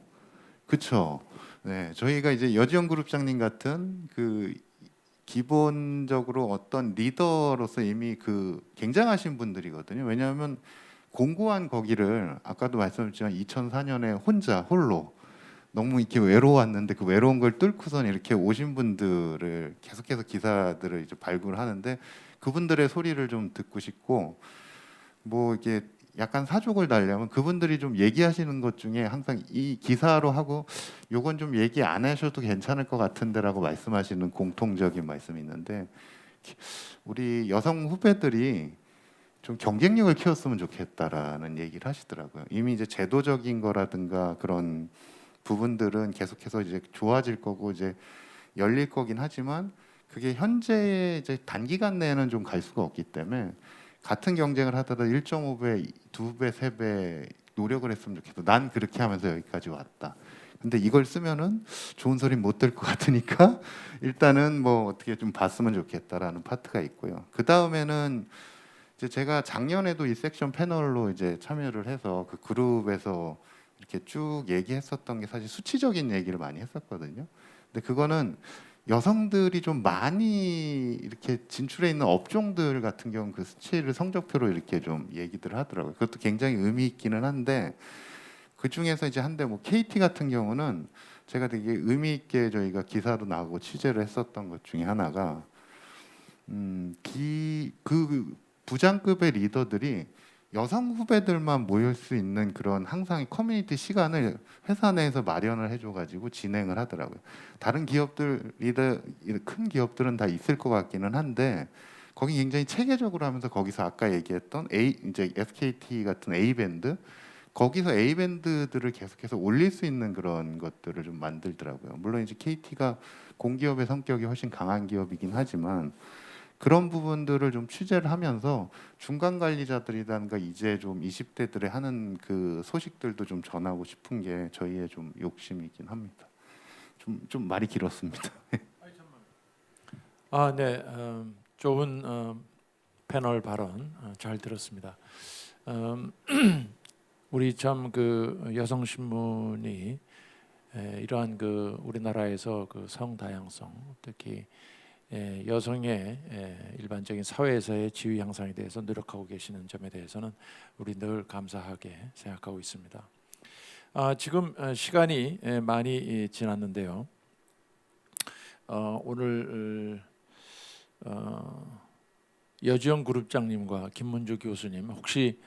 그렇죠. 네, 저희가 이제 여지영 그룹장님 같은 그 기본적으로 어떤 리더로서 이미 그 굉장하신 분들이거든요. 왜냐하면 공고한 거기를 아까도 말씀드렸지만 2004년에 홀로 너무 이렇게 외로웠는데 그 외로운 걸 뚫고선 이렇게 오신 분들을 계속해서 기사들을 이제 발굴하는데 그분들의 소리를 좀 듣고 싶고 뭐 이게 약간 사족을 달려면 그분들이 좀 얘기하시는 것 중에 항상 이 기사로 하고 요건 좀 얘기 안 하셔도 괜찮을 것 같은데라고 말씀하시는 공통적인 말씀이 있는데 우리 여성 후배들이 좀 경쟁력을 키웠으면 좋겠다라는 얘기를 하시더라고요. 이미 이제 제도적인 거라든가 그런 부분들은 계속해서 이제 좋아질 거고 이제 열릴 거긴 하지만 그게 현재 이제 단기간 내에는 좀 갈 수가 없기 때문에 같은 경쟁을 하더라도 1.5배, 2배, 3배 노력을 했으면 좋겠어. 난 그렇게 하면서 여기까지 왔다. 근데 이걸 쓰면은 좋은 소리 못 들 것 같으니까 일단은 뭐 어떻게 좀 봤으면 좋겠다라는 파트가 있고요. 그 다음에는 이제 제가 작년에도 이 섹션 패널로 이제 참여를 해서 그 그룹에서 이렇게 쭉 얘기했었던 게 사실 수치적인 얘기를 많이 했었거든요. 근데 그거는 여성들이 좀 많이 이렇게 진출해 있는 업종들 같은 경우 그 수치를 성적표로 이렇게 좀 얘기들 하더라고요. 그것도 굉장히 의미 있기는 한데 그 중에서 이제 한데 뭐 KT 같은 경우는 제가 되게 의미 있게 저희가 기사도 나오고 취재를 했었던 것 중에 하나가 그 부장급의 리더들이 여성 후배들만 모일 수 있는 그런 항상 커뮤니티 시간을 회사 내에서 마련을 해줘가지고 진행을 하더라고요. 다른 기업들 큰 기업들은 다 있을 것 같기는 한데 거기 굉장히 체계적으로 하면서 거기서 아까 얘기했던 이제 SKT 같은 A 밴드 거기서 A 밴드들을 계속해서 올릴 수 있는 그런 것들을 좀 만들더라고요. 물론 이제 KT가 공기업의 성격이 훨씬 강한 기업이긴 하지만. 그런 부분들을 좀 취재를 하면서 중간 관리자들이라든가 이제 좀 20대들의 하는 그 소식들도 좀 전하고 싶은 게 저희의 좀 욕심이긴 합니다. 좀 말이 길었습니다. 네, 좋은 패널 발언 잘 들었습니다. 우리 참 그 여성 신문이 이러한 그 우리나라에서 그 성다양성 특히 여성의 일반적인 사회에서의 지위 향상에 대해서 노력하고 계시는 점에 대해서는 우리 늘 감사하게 생각하고 있습니다. 지금 시간이 많이 지났는데요. 오늘 여지영 그룹장님과 김문주 교수님 혹시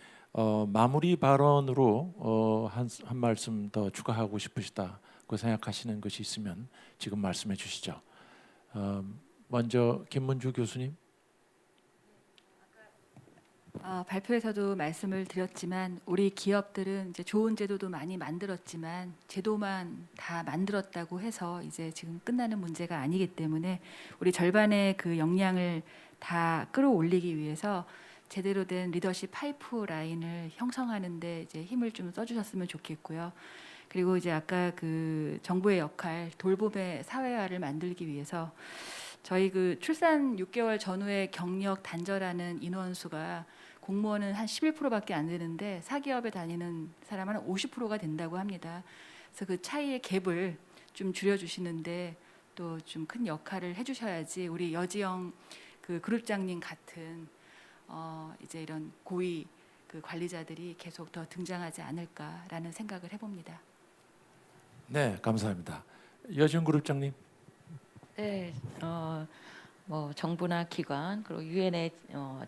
마무리 발언으로 한 말씀 더 추가하고 싶으시다고 생각하시는 것이 있으면 지금 말씀해 주시죠. 먼저 김문주 교수님. 발표에서도 말씀을 드렸지만 우리 기업들은 이제 좋은 제도도 많이 만들었지만 제도만 다 만들었다고 해서 이제 지금 끝나는 문제가 아니기 때문에 우리 절반의 그 역량을 다 끌어올리기 위해서 제대로 된 리더십 파이프라인을 형성하는데 이제 힘을 좀 써주셨으면 좋겠고요. 그리고 이제 아까 그 정부의 역할 돌봄의 사회화를 만들기 위해서 저희 그 출산 6개월 전후에 경력 단절하는 인원수가 공무원은 한 11%밖에 안 되는데 사기업에 다니는 사람은 50%가 된다고 합니다. 그래서 그 차이의 갭을 좀 줄여주시는데 또 좀 큰 역할을 해주셔야지 우리 여지영 그 그룹장님 같은 이제 이런 고위 그 관리자들이 계속 더 등장하지 않을까라는 생각을 해봅니다. 네, 감사합니다. 여지영 그룹장님. 네, 뭐 정부나 기관 그리고 유엔에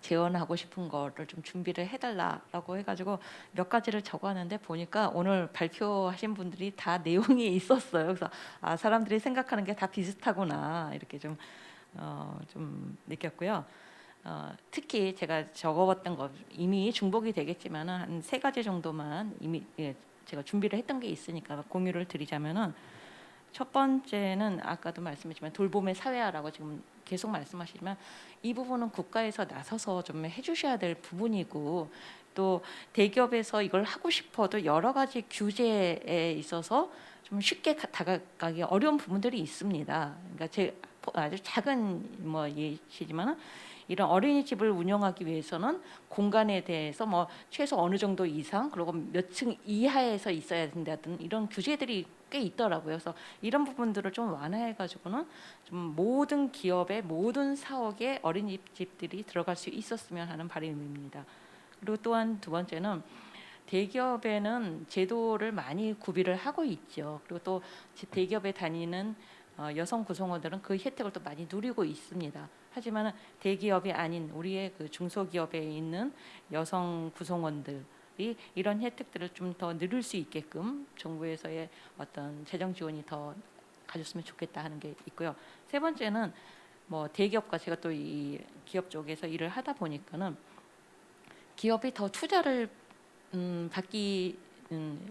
재원하고 싶은 거를 좀 준비를 해달라고 해가지고 몇 가지를 적어왔는데 보니까 오늘 발표하신 분들이 다 내용이 있었어요. 그래서 사람들이 생각하는 게 다 비슷하구나 이렇게 좀 느꼈고요. 특히 제가 적어봤던 거 이미 중복이 되겠지만은 한 3가지 정도만 이미 제가 준비를 했던 게 있으니까 공유를 드리자면은. 첫 번째는 아까도 말씀했지만 돌봄의 사회화라고 지금 계속 말씀하시지만 이 부분은 국가에서 나서서 좀 해주셔야 될 부분이고 또 대기업에서 이걸 하고 싶어도 여러 가지 규제에 있어서 좀 쉽게 다가가기 어려운 부분들이 있습니다. 그러니까 아주 작은 뭐 예시지만 이런 어린이집을 운영하기 위해서는 공간에 대해서 뭐 최소 어느 정도 이상 그리고 몇 층 이하에서 있어야 된다든 이런 규제들이 꽤 있더라고요. 그래서 이런 부분들을 좀 완화해가지고는 좀 모든 기업의 모든 사옥에 어린이집들이 들어갈 수 있었으면 하는 바람입니다. 그리고 또한 두 번째는 대기업에는 제도를 많이 구비를 하고 있죠. 그리고 또 대기업에 다니는 여성 구성원들은 그 혜택을 또 많이 누리고 있습니다. 하지만 대기업이 아닌 우리의 그 중소기업에 있는 여성 구성원들이 이런 혜택들을 좀 더 누릴 수 있게끔 정부에서의 어떤 재정 지원이 더 가졌으면 좋겠다 하는 게 있고요. 세 번째는 뭐 대기업과 제가 또 이 기업 쪽에서 일을 하다 보니까는 기업이 더 투자를 받기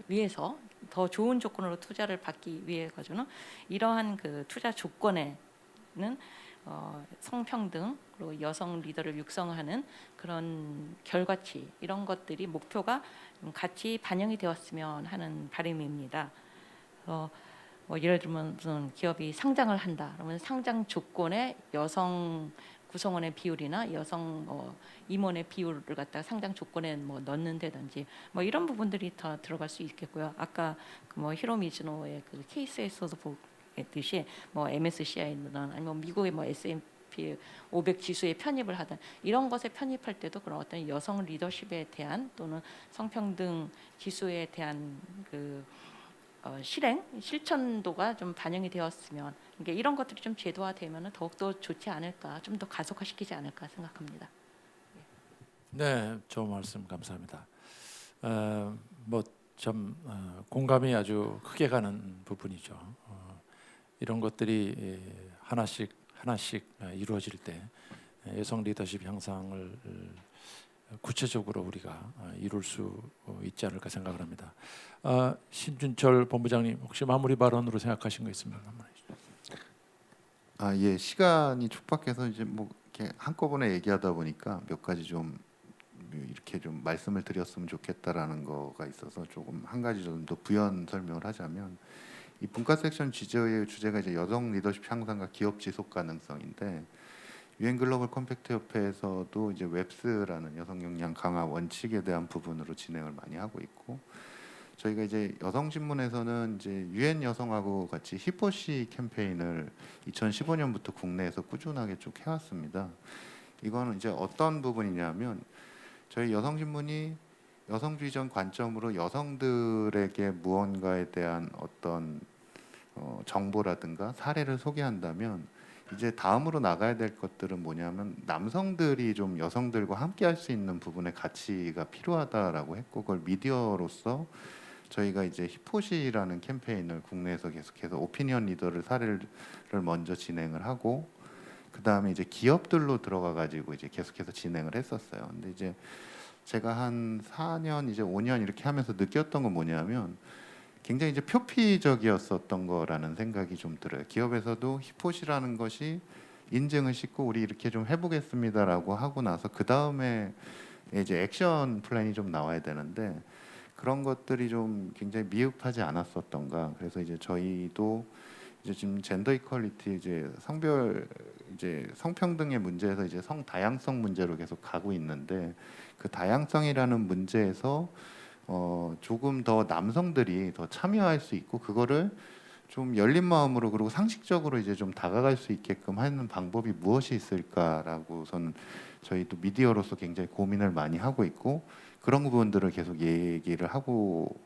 위해서 더 좋은 조건으로 투자를 받기 위해 가지고는 이러한 그 투자 조건에는 성평등 그리고 여성 리더를 육성하는 그런 결과치 이런 것들이 목표가 같이 반영이 되었으면 하는 바람입니다. 뭐 예를 들면 무슨 기업이 상장을 한다 그러면 상장 조건에 여성 구성원의 비율이나 여성 임원의 비율을 갖다가 상장 조건에 뭐 넣는다든지 뭐 이런 부분들이 다 들어갈 수 있겠고요. 아까 그 뭐 히로미즈노의 그 케이스에서도 보듯이 뭐 MSCI나 아니면 미국의 뭐 S&P 500 지수에 편입을 하든 이런 것에 편입할 때도 그런 어떤 여성 리더십에 대한 또는 성평등 지수에 대한 그 실천도가 좀 반영이 되었으면 그러니까 이런 것들이 좀 제도화되면 더욱더 좋지 않을까, 좀 더 가속화시키지 않을까 생각합니다. 네, 좋은 말씀 감사합니다. 뭐좀 공감이 아주 크게 가는 부분이죠. 이런 것들이 하나씩 이루어질 때 여성 리더십 향상을 구체적으로 우리가 이룰 수 있지 않을까 생각을 합니다. 신준철 본부장님 혹시 마무리 발언으로 생각하신 거 있으면 한번 해주세요. 예, 시간이 촉박해서 이제 뭐 이렇게 한꺼번에 얘기하다 보니까 몇 가지 좀 이렇게 좀 말씀을 드렸으면 좋겠다라는 거가 있어서 조금 한 가지 정도 부연 설명을 하자면 이 분과 섹션 주제가 이제 여성 리더십 향상과 기업 지속 가능성인데 유엔 글로벌 컴팩트 협회에서도 이제 웹스라는 여성 역량 강화 원칙에 대한 부분으로 진행을 많이 하고 있고 저희가 이제 여성 신문에서는 이제 유엔 여성하고 같이 히포시 캠페인을 2015년부터 국내에서 꾸준하게 쭉 해왔습니다. 이거는 이제 어떤 부분이냐면 저희 여성 신문이 여성주의적 관점으로 여성들에게 무언가에 대한 어떤 정보라든가 사례를 소개한다면 이제 다음으로 나가야 될 것들은 뭐냐면 남성들이 좀 여성들과 함께 할 수 있는 부분의 가치가 필요하다라고 했고 그걸 미디어로서 저희가 이제 히포시라는 캠페인을 국내에서 계속해서 오피니언 리더를 사례를 먼저 진행을 하고 그 다음에 이제 기업들로 들어가 가지고 이제 계속해서 진행을 했었어요. 근데 이제 제가 한 4년 이제 5년 이렇게 하면서 느꼈던 건 뭐냐면 굉장히 이제 표피적이었었던 거라는 생각이 좀 들어요. 기업에서도 히포시라는 것이 인증을 싣고 우리 이렇게 좀 해보겠습니다라고 하고 나서 그 다음에 이제 액션 플랜이 좀 나와야 되는데 그런 것들이 좀 굉장히 미흡하지 않았었던가. 그래서 이제 저희도 이제 지금 젠더 이퀄리티 이제 성별 이제 성평등의 문제에서 이제 성 다양성 문제로 계속 가고 있는데 그 다양성이라는 문제에서 조금 더 남성들이 더 참여할 수 있고 그거를 좀 열린 마음으로 그리고 상식적으로 이제 좀 다가갈 수 있게끔 하는 방법이 무엇이 있을까라고선 저희도 미디어로서 굉장히 고민을 많이 하고 있고 그런 부분들을 계속 얘기를 하고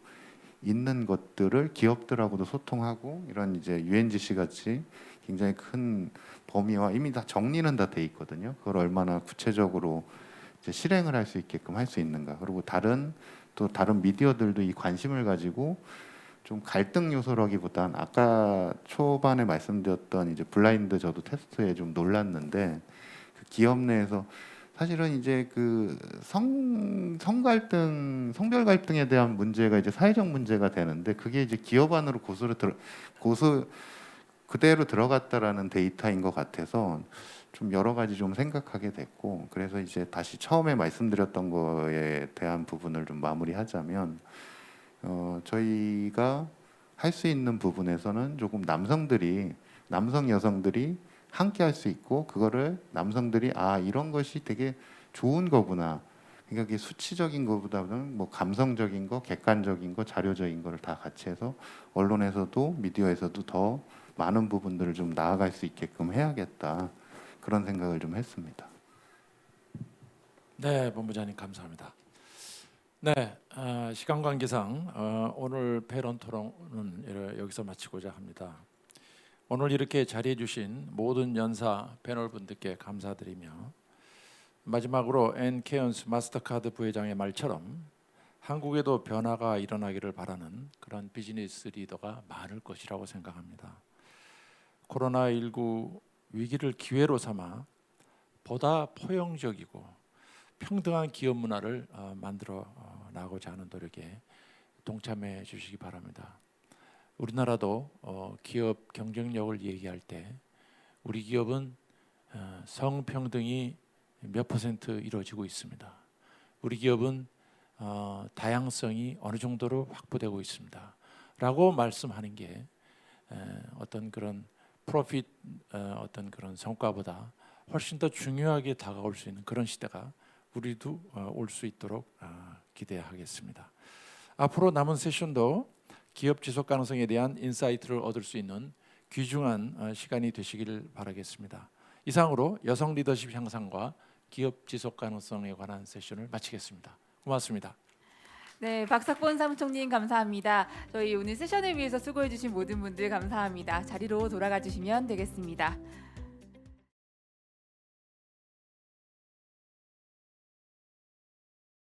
있는 것들을 기업들하고도 소통하고 이런 이제 UNGC 같이 굉장히 큰 범위와 이미 다 정리는 다 돼 있거든요. 그걸 얼마나 구체적으로 이제 실행을 할 수 있게끔 할 수 있는가. 그리고 다른 미디어들도 이 관심을 가지고 좀 갈등 요소라기보단 아까 초반에 말씀드렸던 이제 블라인드 저도 테스트에 좀 놀랐는데 그 기업 내에서 사실은 이제 그 성별 갈등에 대한 문제가 이제 사회적 문제가 되는데 그게 이제 기업 안으로 그대로 들어갔다라는 데이터인 것 같아서 좀 여러 가지 좀 생각하게 됐고 그래서 이제 다시 처음에 말씀드렸던 거에 대한 부분을 좀 마무리하자면 저희가 할 수 있는 부분에서는 조금 남성 여성들이 함께 할 수 있고 그거를 남성들이 이런 것이 되게 좋은 거구나. 그러니까 이게 수치적인 것보다는 뭐 감성적인 거, 객관적인 거, 자료적인 거를 다 같이 해서 언론에서도 미디어에서도 더 많은 부분들을 좀 나아갈 수 있게끔 해야겠다. 그런 생각을 좀 했습니다. 네, 본부장님 감사합니다. 네, 시간 관계상 오늘 패런 토론은 여기서 마치고자 합니다. 오늘 이렇게 자리해 주신 모든 연사 패널 분들께 감사드리며 마지막으로 앤 케언스 마스터카드 부회장의 말처럼 한국에도 변화가 일어나기를 바라는 그런 비즈니스 리더가 많을 것이라고 생각합니다. 코로나19 위기를 기회로 삼아 보다 포용적이고 평등한 기업 문화를 만들어 나가고자 하는 노력에 동참해 주시기 바랍니다. 우리나라도 기업 경쟁력을 얘기할 때 우리 기업은 성평등이 몇 % 이루어지고 있습니다. 우리 기업은 다양성이 어느 정도로 확보되고 있습니다. 라고 말씀하는 게 어떤 그런 프로핏 어떤 그런 성과보다 훨씬 더 중요하게 다가올 수 있는 그런 시대가 우리도 올 수 있도록 기대하겠습니다. 앞으로 남은 세션도 기업 지속 가능성에 대한 인사이트를 얻을 수 있는 귀중한 시간이 되시길 바라겠습니다. 이상으로 여성 리더십 향상과 기업 지속 가능성에 관한 세션을 마치겠습니다. 고맙습니다. 네, 박석본 사무총님 감사합니다. 저희 오늘 세션을 위해서 수고해 주신 모든 분들 감사합니다. 자리로 돌아가 주시면 되겠습니다.